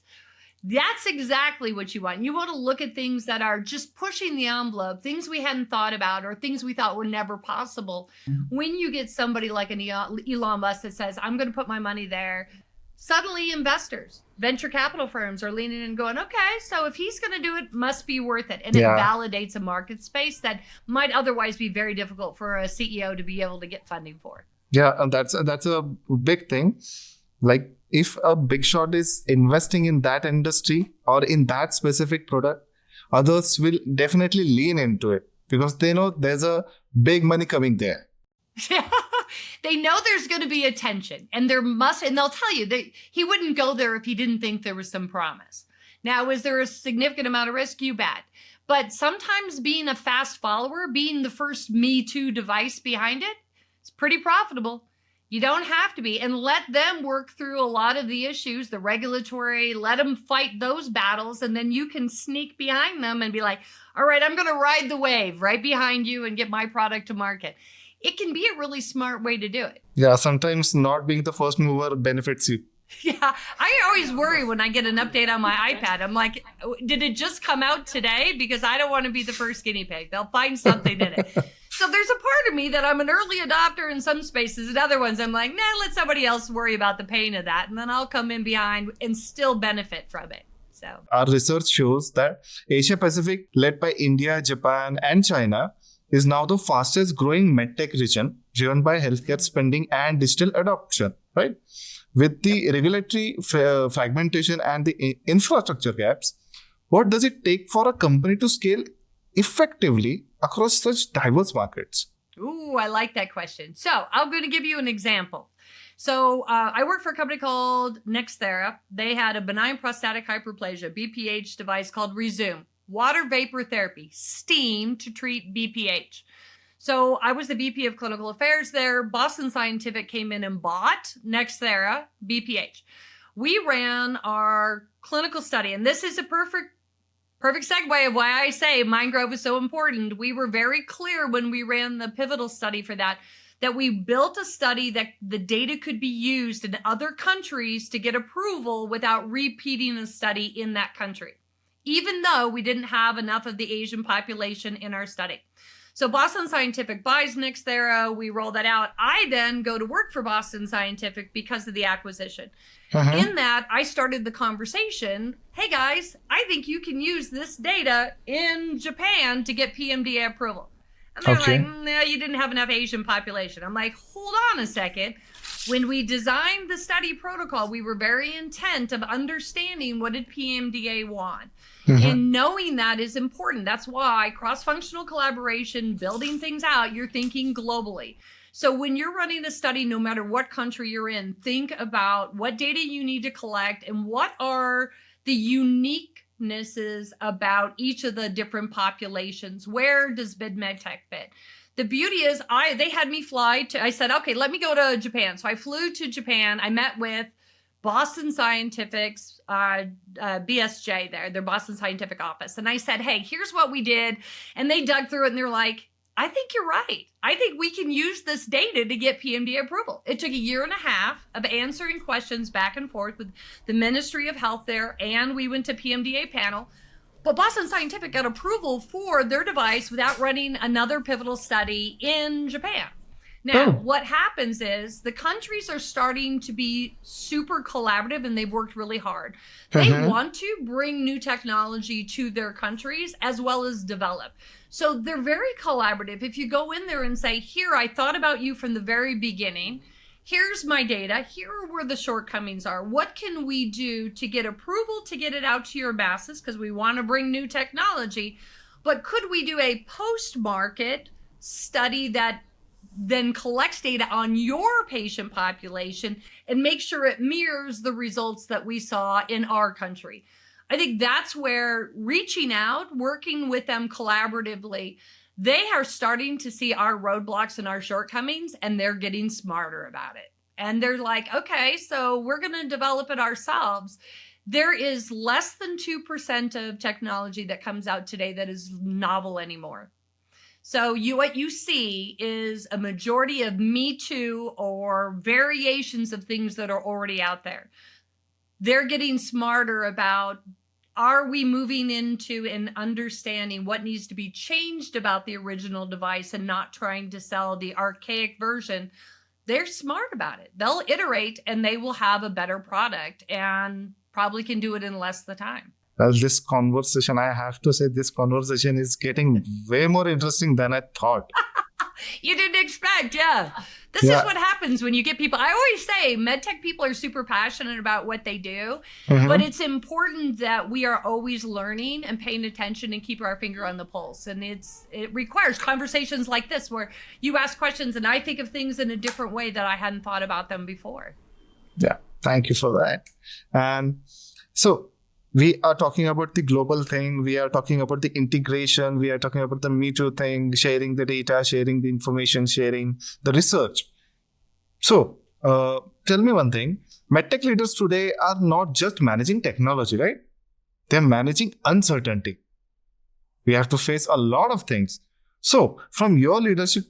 That's exactly what you want. You want to look at things that are just pushing the envelope, things we hadn't thought about or things we thought were never possible. When you get somebody like an Elon Musk that says, I'm going to put my money there, suddenly investors, venture capital firms are leaning in and going, okay, so if he's going to do it, must be worth it. And it validates a market space that might otherwise be very difficult for a CEO to be able to get funding for. Yeah, and that's a big thing. Like, if a big shot is investing in that industry or in that specific product, others will definitely lean into it because they know there's a big money coming there. Yeah, they know there's going to be attention, and they'll tell you that he wouldn't go there if he didn't think there was some promise. Now, is there a significant amount of risk? You bet. But sometimes being a fast follower, being the first Me Too device behind it, it's pretty profitable. You don't have to be, and let them work through a lot of the issues, the regulatory, let them fight those battles, and then you can sneak behind them and be like, all right, I'm going to ride the wave right behind you and get my product to market. It can be a really smart way to do it. Yeah, sometimes not being the first mover benefits you. Yeah, I always worry when I get an update on my iPad. I'm like, did it just come out today? Because I don't want to be the first guinea pig. They'll find something in it. So there's a part of me that I'm an early adopter in some spaces. In other ones, I'm like, nah, let somebody else worry about the pain of that. And then I'll come in behind and still benefit from it. So our research shows that Asia Pacific, led by India, Japan, and China, is now the fastest growing MedTech region, driven by healthcare spending and digital adoption, right? With the regulatory fragmentation and the infrastructure gaps, what does it take for a company to scale effectively across such diverse markets? Ooh, I like that question. So I'm going to give you an example. So I work for a company called Nexthera. They had a benign prostatic hyperplasia, BPH device called Resume. Water vapor therapy, steam to treat BPH. So I was the VP of Clinical Affairs there. Boston Scientific came in and bought Nexthera, BPH. We ran our clinical study, and this is a perfect segue of why I say Mindgrove is so important. We were very clear when we ran the pivotal study for that that we built a study that the data could be used in other countries to get approval without repeating a study in that country, even though we didn't have enough of the Asian population in our study. So Boston Scientific buys Nexthera. We roll that out. I then go to work for Boston Scientific because of the acquisition. In that, I started the conversation. Hey guys, I think you can use this data in Japan to get PMDA approval. And they're like, no, you didn't have enough Asian population. I'm like, hold on a second. When we designed the study protocol, we were very intent of understanding what did PMDA want. And knowing that is important. That's why cross-functional collaboration, building things out, you're thinking globally. So when you're running a study, no matter what country you're in, think about what data you need to collect and what are the uniquenesses about each of the different populations. Where does MedTech fit? The beauty is they had me fly to, I said, okay, let me go to Japan. So I flew to Japan. I met with Boston Scientific's BSJ there, their Boston Scientific office. And I said, hey, here's what we did. And they dug through it and they're like, I think you're right. I think we can use this data to get PMDA approval. It took a year and a half of answering questions back and forth with the Ministry of Health there. And we went to PMDA panel. But Boston Scientific got approval for their device without running another pivotal study in Japan. Now, what happens is the countries are starting to be super collaborative and they've worked really hard. They want to bring new technology to their countries as well as develop. So they're very collaborative. If you go in there and say, here, I thought about you from the very beginning. Here's my data. Here are where the shortcomings are. What can we do to get approval to get it out to your masses? Because we want to bring new technology. But could we do a post-market study that then collects data on your patient population and make sure it mirrors the results that we saw in our country? I think that's where reaching out, working with them collaboratively, they are starting to see our roadblocks and our shortcomings, and they're getting smarter about it. And they're like, okay, so we're going to develop it ourselves. There is less than 2% of technology that comes out today that is novel anymore. So what you see is a majority of Me Too or variations of things that are already out there. They're getting smarter about, are we moving into and understanding what needs to be changed about the original device and not trying to sell the archaic version? They're smart about it. They'll iterate and they will have a better product and probably can do it in less the time. Well, this conversation, I have to say, this conversation is getting way more interesting than I thought. You didn't expect, yeah. This is what happens when you get people. I always say MedTech people are super passionate about what they do, but it's important that we are always learning and paying attention and keep our finger on the pulse. And it requires conversations like this where you ask questions and I think of things in a different way that I hadn't thought about them before. Yeah, thank you for that. And so we are talking about the global thing. We are talking about the integration. We are talking about the Me Too thing, sharing the data, sharing the information, sharing the research. So tell me one thing. MedTech leaders today are not just managing technology, right? They're managing uncertainty. We have to face a lot of things. So from your leadership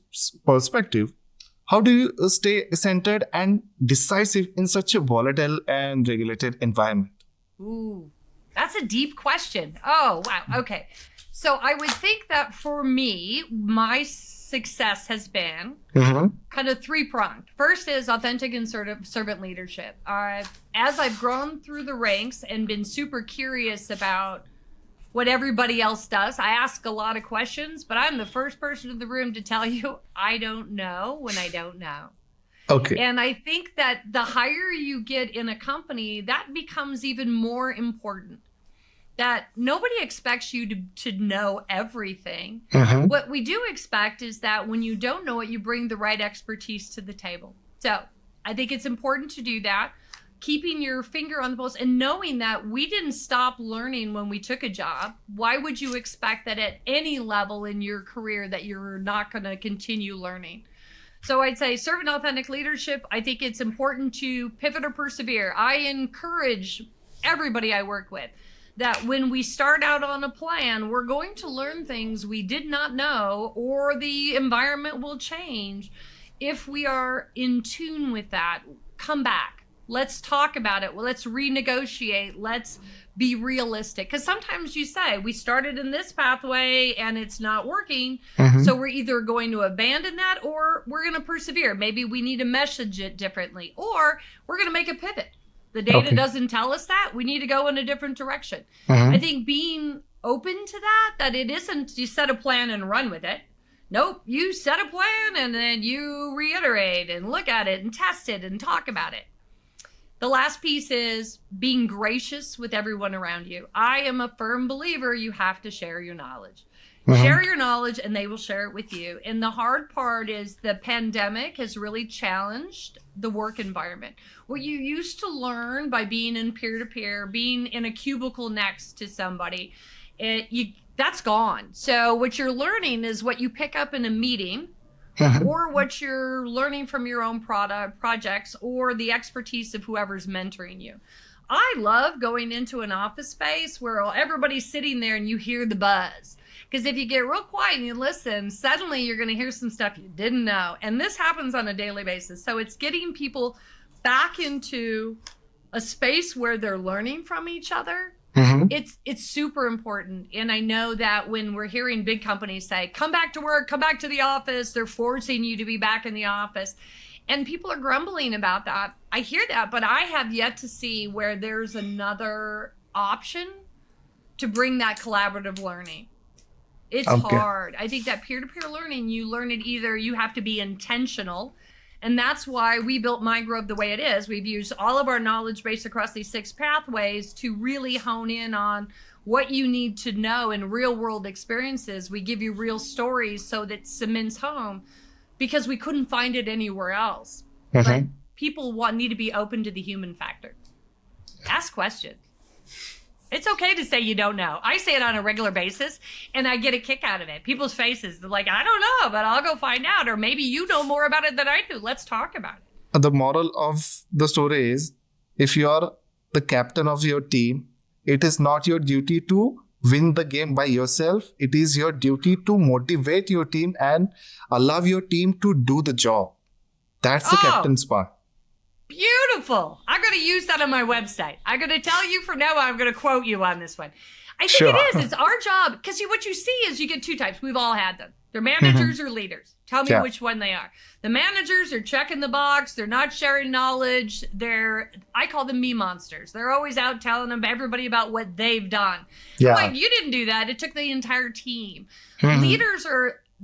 perspective, how do you stay centered and decisive in such a volatile and regulated environment? Ooh. That's a deep question. Oh, wow. Okay. So I would think that for me, my success has been kind of three-pronged. First is authentic and servant leadership. As I've grown through the ranks and been super curious about what everybody else does, I ask a lot of questions, but I'm the first person in the room to tell you I don't know when I don't know. Okay. And I think that the higher you get in a company, that becomes even more important. That nobody expects you to know everything. What we do expect is that when you don't know it, you bring the right expertise to the table. So I think it's important to do that, keeping your finger on the pulse and knowing that we didn't stop learning when we took a job. Why would you expect that at any level in your career that you're not going to continue learning? So I'd say servant authentic leadership. I think it's important to pivot or persevere. I encourage everybody I work with that when we start out on a plan, we're going to learn things we did not know or the environment will change. if we are in tune with that, come back. Let's talk about it. Well, let's renegotiate. Let's be realistic. Because sometimes you say, we started in this pathway and it's not working. So we're either going to abandon that or we're going to persevere. Maybe we need to message it differently, or we're going to make a pivot. The data doesn't tell us that. We need to go in a different direction. I think being open to that it isn't you set a plan and run with it. Nope, you set a plan and then you reiterate and look at it and test it and talk about it. The last piece is being gracious with everyone around you. I am a firm believer you have to share your knowledge. Share your knowledge and they will share it with you. And the hard part is the pandemic has really challenged the work environment. What you used to learn by being in peer-to-peer, being in a cubicle next to somebody, that's gone. So what you're learning is what you pick up in a meeting or what you're learning from your own projects or the expertise of whoever's mentoring you. I love going into an office space where everybody's sitting there and you hear the buzz. Because if you get real quiet and you listen, suddenly you're going to hear some stuff you didn't know. And this happens on a daily basis. So it's getting people back into a space where they're learning from each other. It's super important. And I know that when we're hearing big companies say, come back to work, come back to the office, they're forcing you to be back in the office. And people are grumbling about that. I hear that, but I have yet to see where there's another option to bring that collaborative learning. It's hard. I think that peer-to-peer learning, you learn it either you have to be intentional. And that's why we built MindGrove the way it is. We've used all of our knowledge base across these 6 pathways to really hone in on what you need to know in real world experiences. We give you real stories so that cements home because we couldn't find it anywhere else. But people need to be open to the human factor. Ask questions. It's okay to say you don't know. I say it on a regular basis, and I get a kick out of it. People's faces, they're like, I don't know, but I'll go find out. Or maybe you know more about it than I do. Let's talk about it. The moral of the story is, if you are the captain of your team, it is not your duty to win the game by yourself. It is your duty to motivate your team and allow your team to do the job. That's the captain's part. Beautiful. I'm going to use that on my website. I'm going to tell you from now on, I'm going to quote you on this one. I think it is. It's our job. Because what you see is you get 2 types. We've all had them. They're managers or leaders. Tell me which one they are. The managers are checking the box. They're not sharing knowledge. I call them me monsters. They're always out telling everybody about what they've done. I'm like, you didn't do that. It took the entire team. Leaders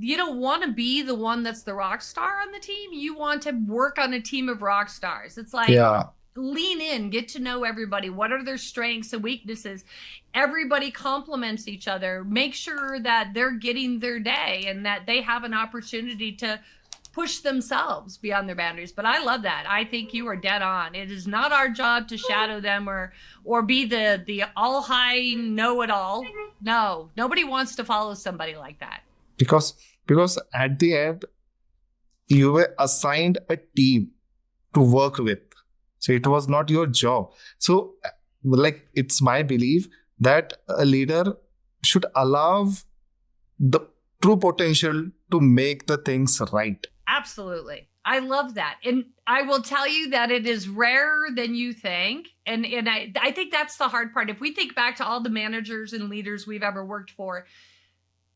you don't want to be the one that's the rock star on the team. You want to work on a team of rock stars. It's like, lean in, get to know everybody. What are their strengths and weaknesses? Everybody complements each other. Make sure that they're getting their day and that they have an opportunity to push themselves beyond their boundaries. But I love that. I think you are dead on. It is not our job to shadow them or be the all high know-it-all. No, nobody wants to follow somebody like that. Because at the end, you were assigned a team to work with. So it was not your job. So it's my belief that a leader should allow the true potential to make the things right. Absolutely. I love that. And I will tell you that it is rarer than you think. And I think that's the hard part. If we think back to all the managers and leaders we've ever worked for,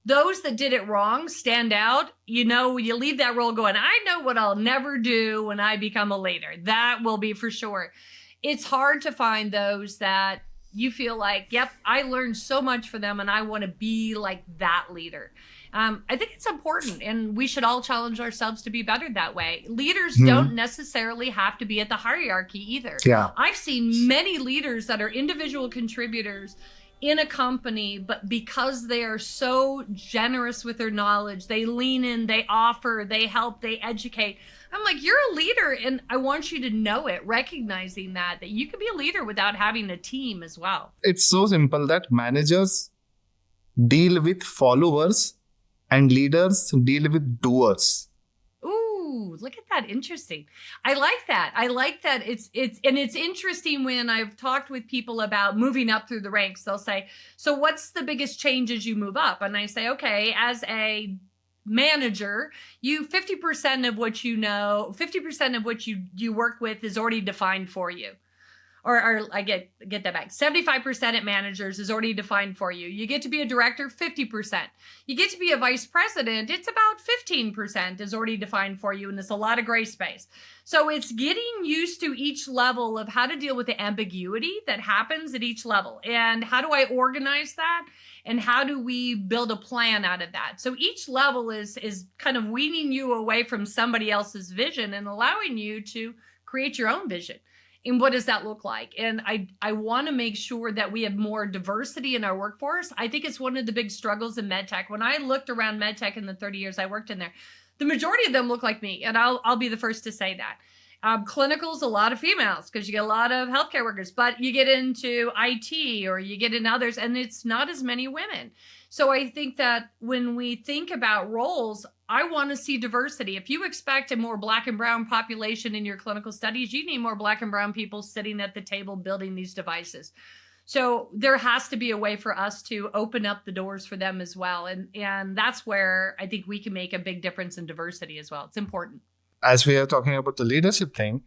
those that did it wrong stand out. You leave that role going, I know what I'll never do when I become a leader. That will be for sure. It's hard to find those that you feel like, yep, I learned so much from them and I want to be like that leader. I think it's important and we should all challenge ourselves to be better that way. Leaders don't necessarily have to be at the hierarchy either. I've seen many leaders that are individual contributors in a company, but because they are so generous with their knowledge, they lean in, they offer, they help, they educate. I'm like, you're a leader and I want you to know it, recognizing that you can be a leader without having a team as well. It's so simple that managers deal with followers and leaders deal with doers. Ooh, look at that. Interesting. I like that. It's interesting when I've talked with people about moving up through the ranks. They'll say, so what's the biggest change as you move up? And I say, okay, as a manager, you 50% of what you know, 50% of what you work with is already defined for you. Or I get that back. 75% at managers is already defined for you. You get to be a director, 50%. You get to be a vice president, it's about 15% is already defined for you, and it's a lot of gray space. So it's getting used to each level of how to deal with the ambiguity that happens at each level. And how do I organize that? And how do we build a plan out of that? So each level is kind of weaning you away from somebody else's vision and allowing you to create your own vision. And what does that look like? And I want to make sure that we have more diversity in our workforce. I think it's one of the big struggles in MedTech. When I looked around MedTech in the 30 years I worked in there, the majority of them look like me. And I'll be the first to say that. Clinical's a lot of females because you get a lot of healthcare workers, but you get into IT or you get into others and it's not as many women. So I think that when we think about roles, I want to see diversity. If you expect a more Black and brown population in your clinical studies, you need more Black and brown people sitting at the table building these devices. So there has to be a way for us to open up the doors for them as well. And that's where I think we can make a big difference in diversity as well. It's important. As we are talking about the leadership thing,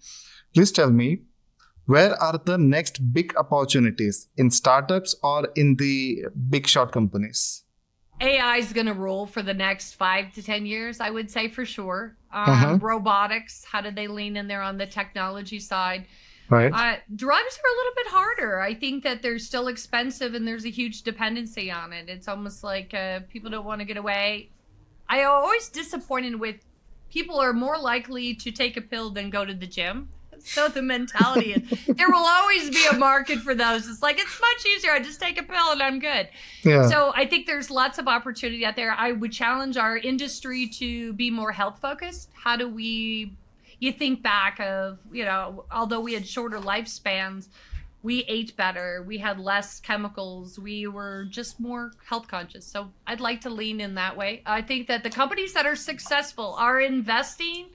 please tell me, where are the next big opportunities in startups or in the big shot companies? AI is going to rule for the next 5 to 10 years, I would say for sure. Robotics, how do they lean in there on the technology side? Right. Drugs are a little bit harder. I think that they're still expensive and there's a huge dependency on it. It's almost like people don't want to get away. I'm always disappointed with people are more likely to take a pill than go to the gym. So the mentality is there will always be a market for those. It's like, it's much easier. I just take a pill and I'm good. Yeah. So I think there's lots of opportunity out there. I would challenge our industry to be more health focused. How do you think back of, although we had shorter lifespans, we ate better, we had less chemicals, we were just more health conscious. So I'd like to lean in that way. I think that the companies that are successful are investing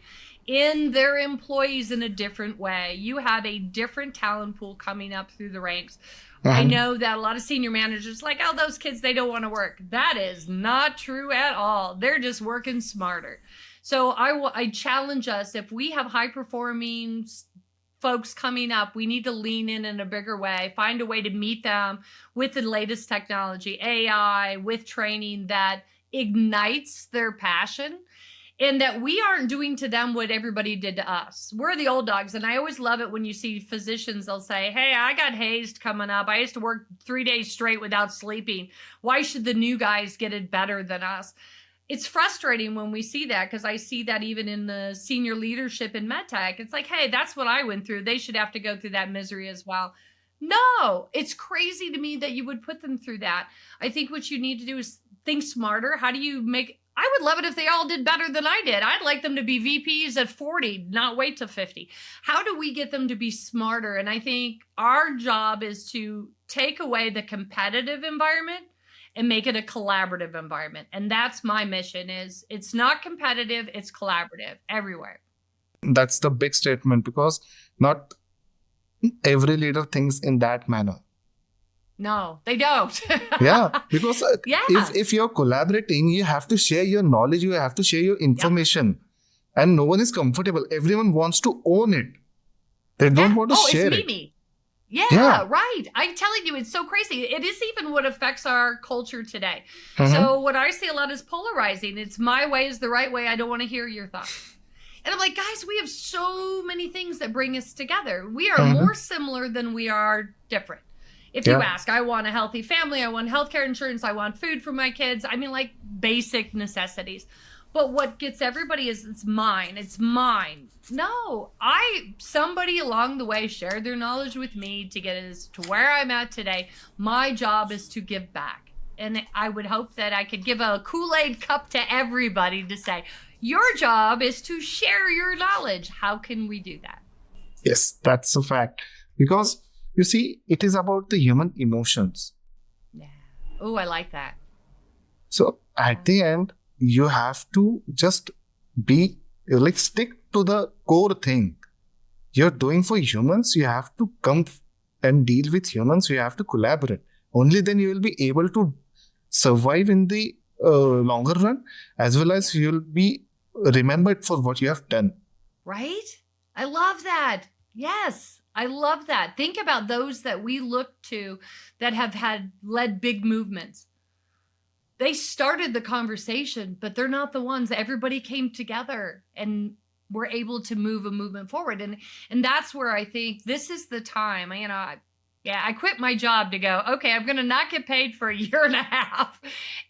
in their employees in a different way. You have a different talent pool coming up through the ranks. I know that a lot of senior managers like, oh, those kids, they don't want to work. That is not true at all. They're just working smarter. So I challenge us, if we have high performing folks coming up, we need to lean in a bigger way, find a way to meet them with the latest technology, AI, with training that ignites their passion. And that we aren't doing to them what everybody did to us. We're the old dogs. And I always love it when you see physicians, they'll say, hey, I got hazed coming up. I used to work 3 days straight without sleeping. Why should the new guys get it better than us? It's frustrating when we see that, because I see that even in the senior leadership in MedTech. It's like, hey, that's what I went through. They should have to go through that misery as well. No, it's crazy to me that you would put them through that. I think what you need to do is think smarter. How do you I would love it if they all did better than I did. I'd like them to be VPs at 40, not wait till 50. How do we get them to be smarter? And I think our job is to take away the competitive environment and make it a collaborative environment. And that's my mission, is it's not competitive, it's collaborative everywhere. That's the big statement, because not every leader thinks in that manner. No, they don't. Yeah, because if you're collaborating, you have to share your knowledge, you have to share your information. And no one is comfortable. Everyone wants to own it. They don't want to share it. Me. Yeah, right. I'm telling you, it's so crazy. It is even what affects our culture today. So what I see a lot is polarizing. It's my way is the right way. I don't want to hear your thoughts. And I'm like, guys, we have so many things that bring us together. We are more similar than we are different. If you ask, I want a healthy family, I want healthcare insurance, I want food for my kids. I mean, like basic necessities. But what gets everybody is it's mine. No, somebody along the way shared their knowledge with me to get us to where I'm at today. My job is to give back. And I would hope that I could give a Kool-Aid cup to everybody to say, your job is to share your knowledge. How can we do that? Yes, that's a fact. Because you see, it is about the human emotions. Yeah. Oh, I like that. So at the end, you have to just stick to the core thing. You're doing for humans, you have to come and deal with humans, you have to collaborate. Only then you will be able to survive in the longer run, as well as you'll be remembered for what you have done. Right? I love that. Yes, I love that. Think about those that we look to that have led big movements. They started the conversation, but they're not the ones. Everybody came together and were able to move a movement forward. And that's where I think this is the time, I quit my job to go, okay, I'm going to not get paid for a year and a half.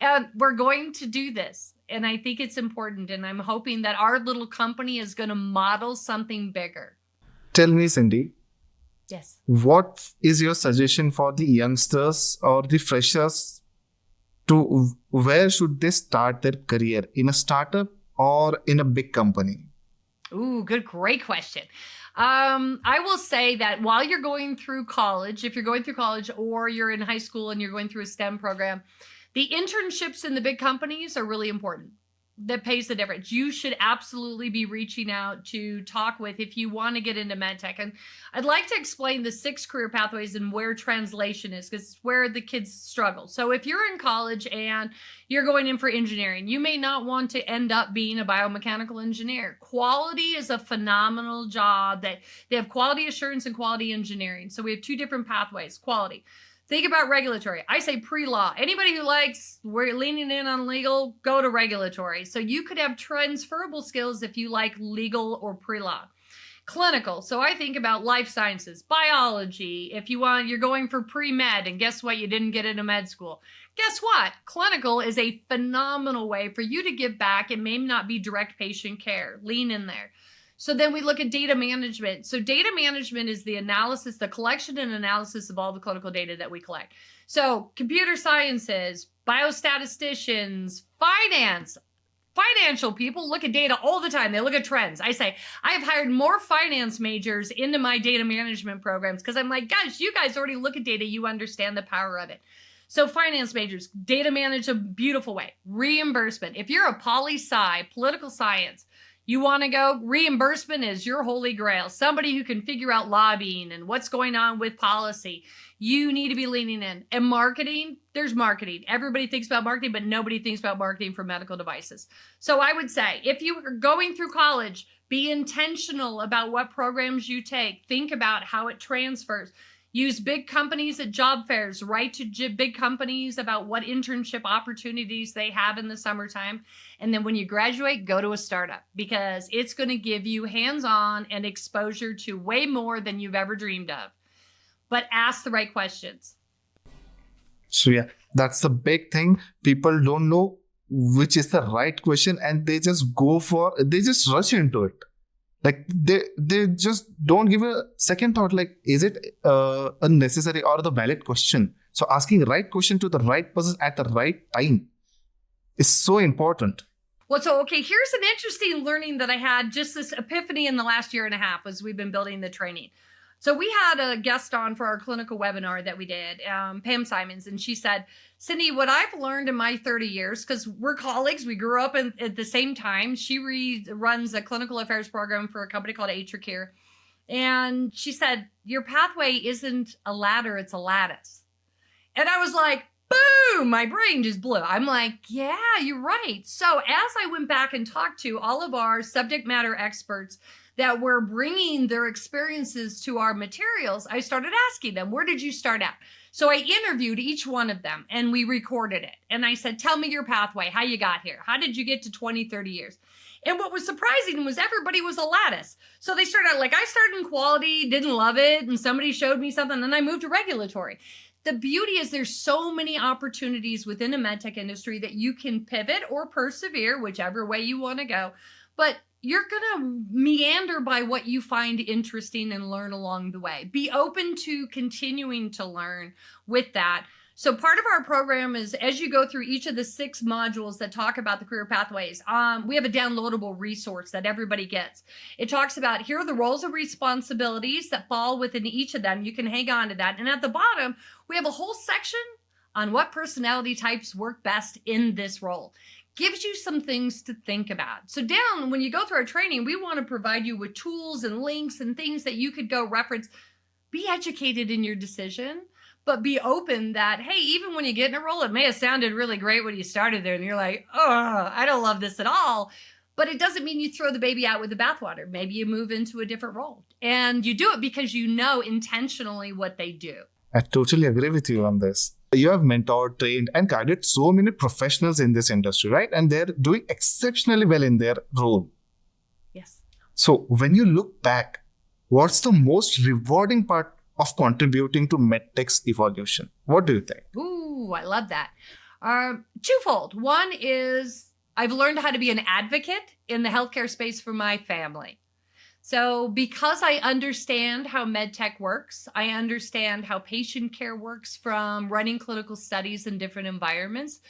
And we're going to do this. And I think it's important. And I'm hoping that our little company is going to model something bigger. Tell me, Cindy. Yes. What is your suggestion for the youngsters or the freshers to where should they start their career? In a startup or in a big company? Ooh, great question. I will say that while you're going through college, if you're going through college or you're in high school and you're going through a STEM program, the internships in the big companies are really important. That pays the difference. You should absolutely be reaching out to talk with if you want to get into MedTech. And I'd like to explain the 6 career pathways and where translation is, because it's where the kids struggle. So if you're in college and you're going in for engineering, you may not want to end up being a biomechanical engineer. Quality is a phenomenal job that they have quality assurance and quality engineering. So we have 2 different pathways. Quality. Think about regulatory. I say pre-law. Anybody who likes, we're leaning in on legal, go to regulatory. So you could have transferable skills if you like legal or pre-law. Clinical. So I think about life sciences, biology. If you want, you're going for pre-med, and guess what? You didn't get into med school. Guess what? Clinical is a phenomenal way for you to give back. It may not be direct patient care. Lean in there. So then we look at data management. So data management is the analysis, the collection and analysis of all the clinical data that we collect. So computer sciences, biostatisticians, financial people look at data all the time. They look at trends. I say, I have hired more finance majors into my data management programs because I'm like, guys, you guys already look at data. You understand the power of it. So finance majors, data manage a beautiful way. Reimbursement. If you're a poli-sci, political science, you want to go, reimbursement is your holy grail. Somebody who can figure out lobbying and what's going on with policy. You need to be leaning in. And marketing, there's marketing. Everybody thinks about marketing, but nobody thinks about marketing for medical devices. So I would say, if you are going through college, be intentional about what programs you take. Think about how it transfers. Use big companies at job fairs. Write to big companies about what internship opportunities they have in the summertime. And then when you graduate, go to a startup, because it's going to give you hands-on and exposure to way more than you've ever dreamed of. But ask the right questions. So yeah, that's the big thing. People don't know which is the right question, and they just rush into it. Like they just don't give a second thought, like, is it a necessary or the valid question? So asking the right question to the right person at the right time is so important. Well, so, okay, here's an interesting learning that I had, just this epiphany in the last year and a half as we've been building the training. So we had a guest on for our clinical webinar that we did, Pam Simons, and she said, Cindy, what I've learned in my 30 years, because we're colleagues, we grew up at the same time. She runs a clinical affairs program for a company called AtriCare. And she said, your pathway isn't a ladder, it's a lattice. And I was like, boom, my brain just blew. I'm like, yeah, you're right. So as I went back and talked to all of our subject matter experts that were bringing their experiences to our materials, I started asking them, where did you start out? So I interviewed each one of them and we recorded it. And I said, tell me your pathway, how you got here. How did you get to 20, 30 years? And what was surprising was everybody was a lattice. So they started out like, I started in quality, didn't love it, and somebody showed me something, and then I moved to regulatory. The beauty is there's so many opportunities within the medtech industry that you can pivot or persevere, whichever way you want to go. But you're going to meander by what you find interesting and learn along the way. Be open to continuing to learn with that. So part of our program is, as you go through each of the 6 modules that talk about the career pathways, we have a downloadable resource that everybody gets. It talks about, here are the roles and responsibilities that fall within each of them. You can hang on to that. And at the bottom, we have a whole section on what personality types work best in this role. Gives you some things to think about. So down, when you go through our training, we want to provide you with tools and links and things that you could go reference. Be educated in your decision, but be open that, hey, even when you get in a role, it may have sounded really great when you started there and you're like, oh, I don't love this at all. But it doesn't mean you throw the baby out with the bathwater. Maybe you move into a different role and you do it because you know intentionally what they do. I totally agree with you on this. You have mentored, trained, and guided so many professionals in this industry, right? And they're doing exceptionally well in their role. Yes. So when you look back, what's the most rewarding part of contributing to MedTech's evolution? What do you think? Ooh, I love that. Twofold. One is I've learned how to be an advocate in the healthcare space for my family. So because I understand how MedTech works, I understand how patient care works from running clinical studies in different environments.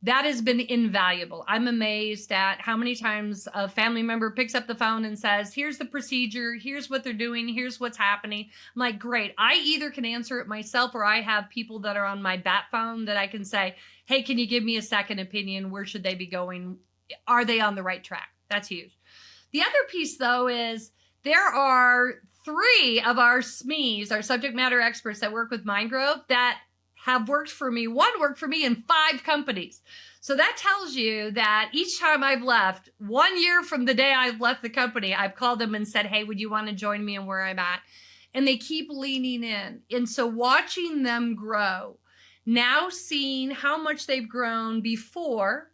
That has been invaluable. I'm amazed at how many times a family member picks up the phone and says, here's the procedure, here's what they're doing, here's what's happening. I'm like, great. I either can answer it myself or I have people that are on my bat phone that I can say, hey, can you give me a second opinion? Where should they be going? Are they on the right track? That's huge. The other piece, though, is there are 3 of our SMEs, our subject matter experts that work with Mindgrove that have worked for me. One worked for me in 5 companies. So that tells you that each time I've left, 1 year from the day I've left the company, I've called them and said, hey, would you want to join me and where I'm at? And they keep leaning in. And so watching them grow, now seeing how much they've grown before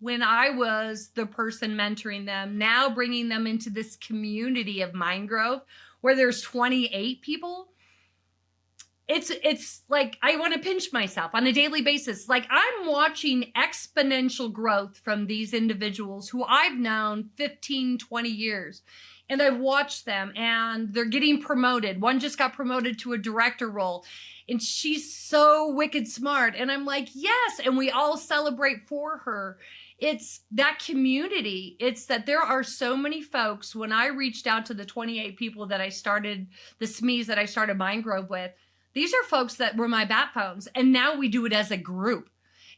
when I was the person mentoring them, now bringing them into this community of Mindgrove where there's 28 people. It's like I want to pinch myself on a daily basis. Like I'm watching exponential growth from these individuals who I've known 15, 20 years. And I've watched them and they're getting promoted. One just got promoted to a director role and she's so wicked smart. And I'm like, yes. And we all celebrate for her. It's that community. It's that there are so many folks. When I reached out to the 28 people that I started, the SMEs that I started Mindgrove with, these are folks that were my bat phones, and now we do it as a group.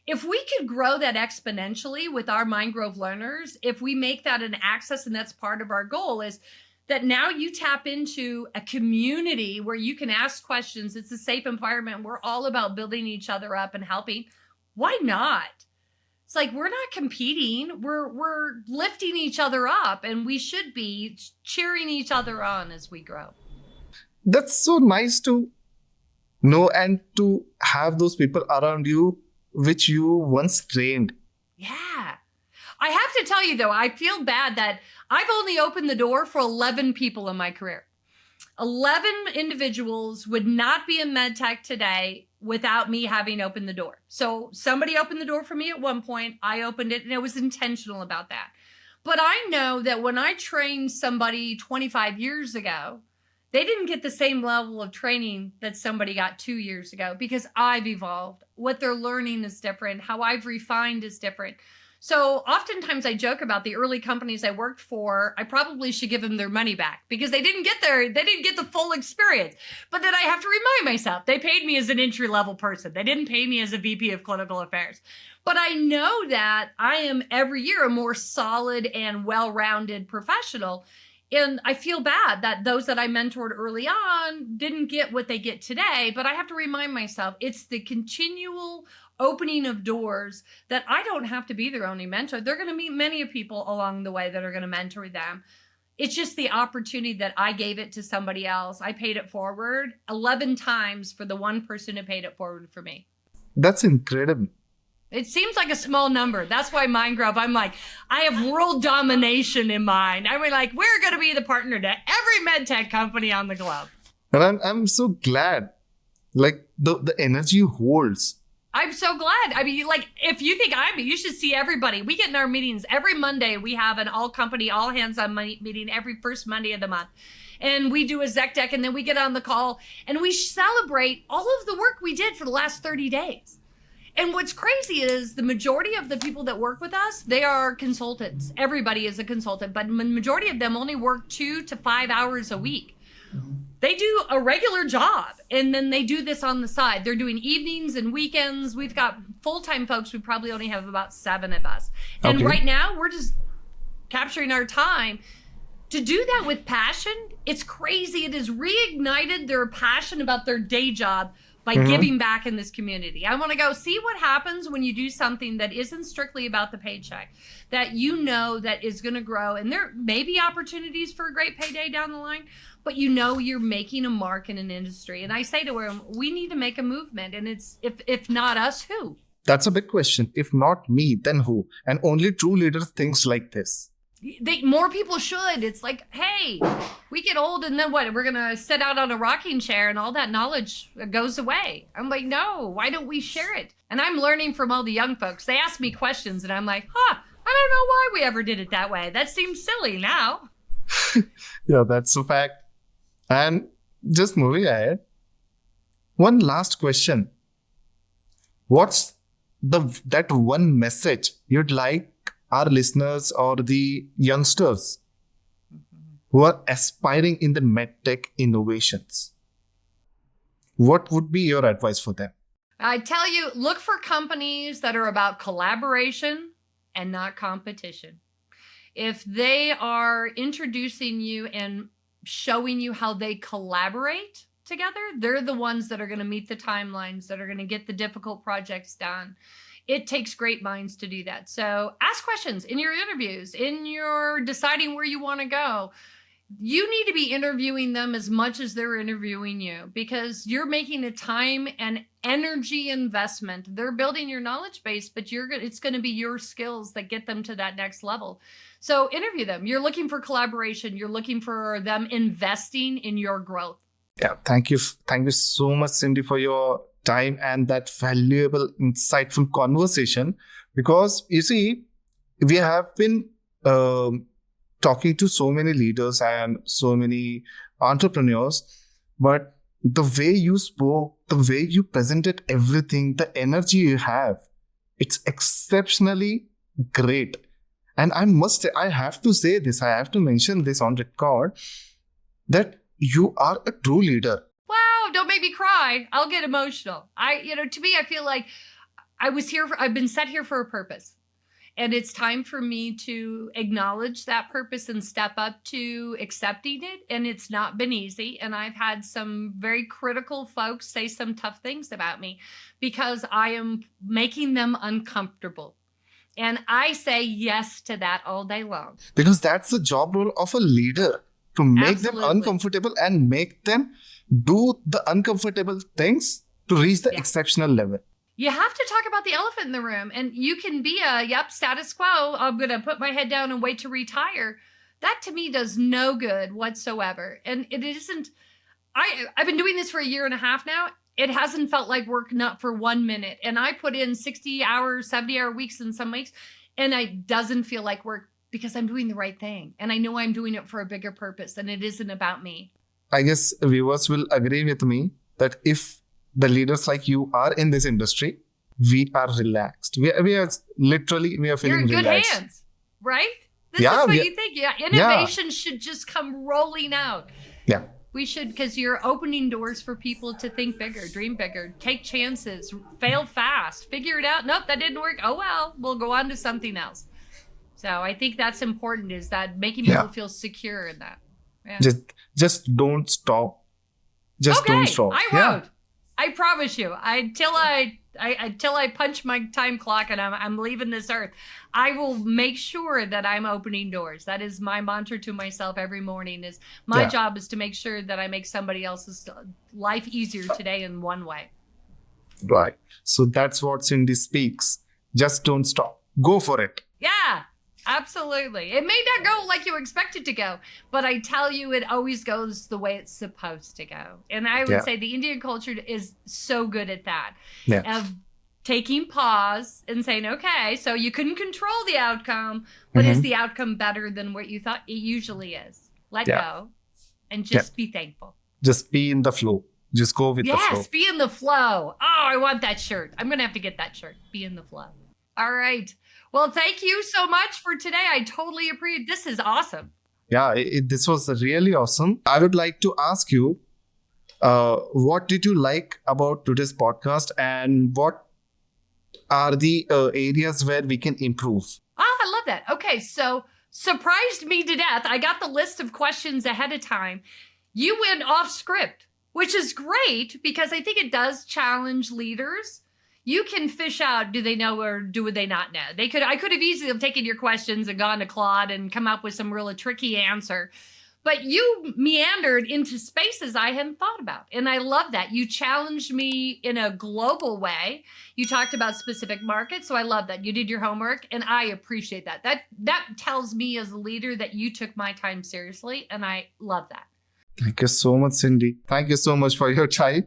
If we could grow that exponentially with our Mindgrove learners, if we make that an access, and that's part of our goal, is that now you tap into a community where you can ask questions. It's a safe environment. We're all about building each other up and helping. Why not? It's like we're not competing. We're lifting each other up, and we should be cheering each other on as we grow. That's so nice to know and to have those people around you which you once trained. Yeah. I have to tell you, though, I feel bad that I've only opened the door for 11 people in my career. 11 individuals would not be in MedTech today without me having opened the door. So somebody opened the door for me at one point. I opened it, and it was intentional about that. But I know that when I trained somebody 25 years ago, they didn't get the same level of training that somebody got 2 years ago because I've evolved. What they're learning is different. How I've refined is different. So oftentimes I joke about the early companies I worked for. I probably should give them their money back because they didn't get the full experience. But then I have to remind myself, they paid me as an entry-level person. They didn't pay me as a VP of clinical affairs. But I know that I am every year a more solid and well-rounded professional. And I feel bad that those that I mentored early on didn't get what they get today. But I have to remind myself, it's the continual opening of doors that I don't have to be their only mentor. They're going to meet many people along the way that are going to mentor them. It's just the opportunity that I gave it to somebody else. I paid it forward 11 times for the one person who paid it forward for me. That's incredible. It seems like a small number. That's why Mindgrove, I'm like, I have world domination in mind. I mean, like, we're going to be the partner to every MedTech company on the globe. And I'm so glad, like, the energy holds. I'm so glad. I mean, like, if you think you should see everybody. We get in our meetings every Monday. We have an all company, all hands on meeting every first Monday of the month. And we do a Zec Deck, and then we get on the call, and we celebrate all of the work we did for the last 30 days. And what's crazy is the majority of the people that work with us, they are consultants. Everybody is a consultant, but the majority of them only work 2 to 5 hours a week. They do a regular job, and then they do this on the side. They're doing evenings and weekends. We've got full-time folks. We probably only have about 7 of us. And right now, we're just capturing our time. To do that with passion, it's crazy. It has reignited their passion about their day job by giving back in this community. I want to go see what happens when you do something that isn't strictly about the paycheck, that you know that is going to grow. And there may be opportunities for a great payday down the line, but you know you're making a mark in an industry. And I say to them, we need to make a movement. And it's, if not us, who? That's a big question. If not me, then who? And only true leaders think like this. More people should. It's like, hey, we get old and then what? We're going to sit out on a rocking chair and all that knowledge goes away. I'm like, no, why don't we share it? And I'm learning from all the young folks. They ask me questions and I'm like, I don't know why we ever did it that way. That seems silly now. Yeah, that's a fact. And just moving ahead, one last question. What's that one message you'd like our listeners or the youngsters who are aspiring in the MedTech innovations? What would be your advice for them? I tell you, look for companies that are about collaboration and not competition. If they are introducing you and showing you how they collaborate together, they're the ones that are going to meet the timelines, that are going to get the difficult projects done. It takes great minds to do that. So ask questions in your interviews, in your deciding where you want to go. You need to be interviewing them as much as they're interviewing you, because you're making a time and energy investment. They're building your knowledge base, but it's going to be your skills that get them to that next level. So interview them. You're looking for collaboration. You're looking for them investing in your growth. Yeah, thank you. Thank you so much, Cindy, for your time and that valuable, insightful conversation. Because you see, we have been talking to so many leaders and so many entrepreneurs, but the way you spoke, the way you presented everything, the energy you have, it's exceptionally great. And I have to say this, I have to mention this on record, that you are a true leader. Wow, don't make me cry. I'll get emotional. To me, I feel like I've been set here for a purpose. And it's time for me to acknowledge that purpose and step up to accepting it. And it's not been easy. And I've had some very critical folks say some tough things about me because I am making them uncomfortable. And I say yes to that all day long. Because that's the job role of a leader, to make Absolutely. them uncomfortable and make them do the uncomfortable things to reach the exceptional level. You have to talk about the elephant in the room, and you can be status quo. I'm going to put my head down and wait to retire. That to me does no good whatsoever. And it isn't, I've been doing this for a year and a half now. It hasn't felt like work, not for 1 minute. And I put in 60 hours, 70-hour weeks in some weeks, and it doesn't feel like work because I'm doing the right thing. And I know I'm doing it for a bigger purpose, and it isn't about me. I guess viewers will agree with me that if the leaders like you are in this industry, we are relaxed. We are feeling relaxed. You're in good hands, right? This is what you think. Yeah, innovation should just come rolling out. Yeah. We should, because you're opening doors for people to think bigger, dream bigger, take chances, fail fast, figure it out. Nope, that didn't work. Oh, well, we'll go on to something else. So I think that's important, is that making people feel secure in that. Yeah. Just don't stop. Don't stop. I won't. I promise you. Until I punch my time clock and I'm leaving this earth, I will make sure that I'm opening doors. That is my mantra to myself every morning. Is my job is to make sure that I make somebody else's life easier today in one way. Right. So that's what Cindy speaks. Just don't stop. Go for it. Yeah. Absolutely. It may not go like you expect it to go, but I tell you, it always goes the way it's supposed to go. And I would say the Indian culture is so good at that. Yeah. Of taking pause and saying, okay, so you couldn't control the outcome, but is the outcome better than what you thought it usually is? Let go and just be thankful. Just be in the flow. Just go with the flow. Yes, be in the flow. Oh, I want that shirt. I'm going to have to get that shirt. Be in the flow. All right. Well, thank you so much for today. I totally appreciate. This is awesome. Yeah, this was really awesome. I would like to ask you, what did you like about today's podcast, and what are the areas where we can improve? I love that. Okay, so surprised me to death. I got the list of questions ahead of time. You went off script. which is great because I think it does challenge leaders. You can fish out, do they know or do they not know? I could have easily have taken your questions and gone to Claude and come up with some really tricky answer. But you meandered into spaces I hadn't thought about. And I love that. You challenged me in a global way. You talked about specific markets. So I love that. You did your homework and I appreciate that. That tells me as a leader that you took my time seriously. And I love that. Thank you so much, Cindy. Thank you so much for your time.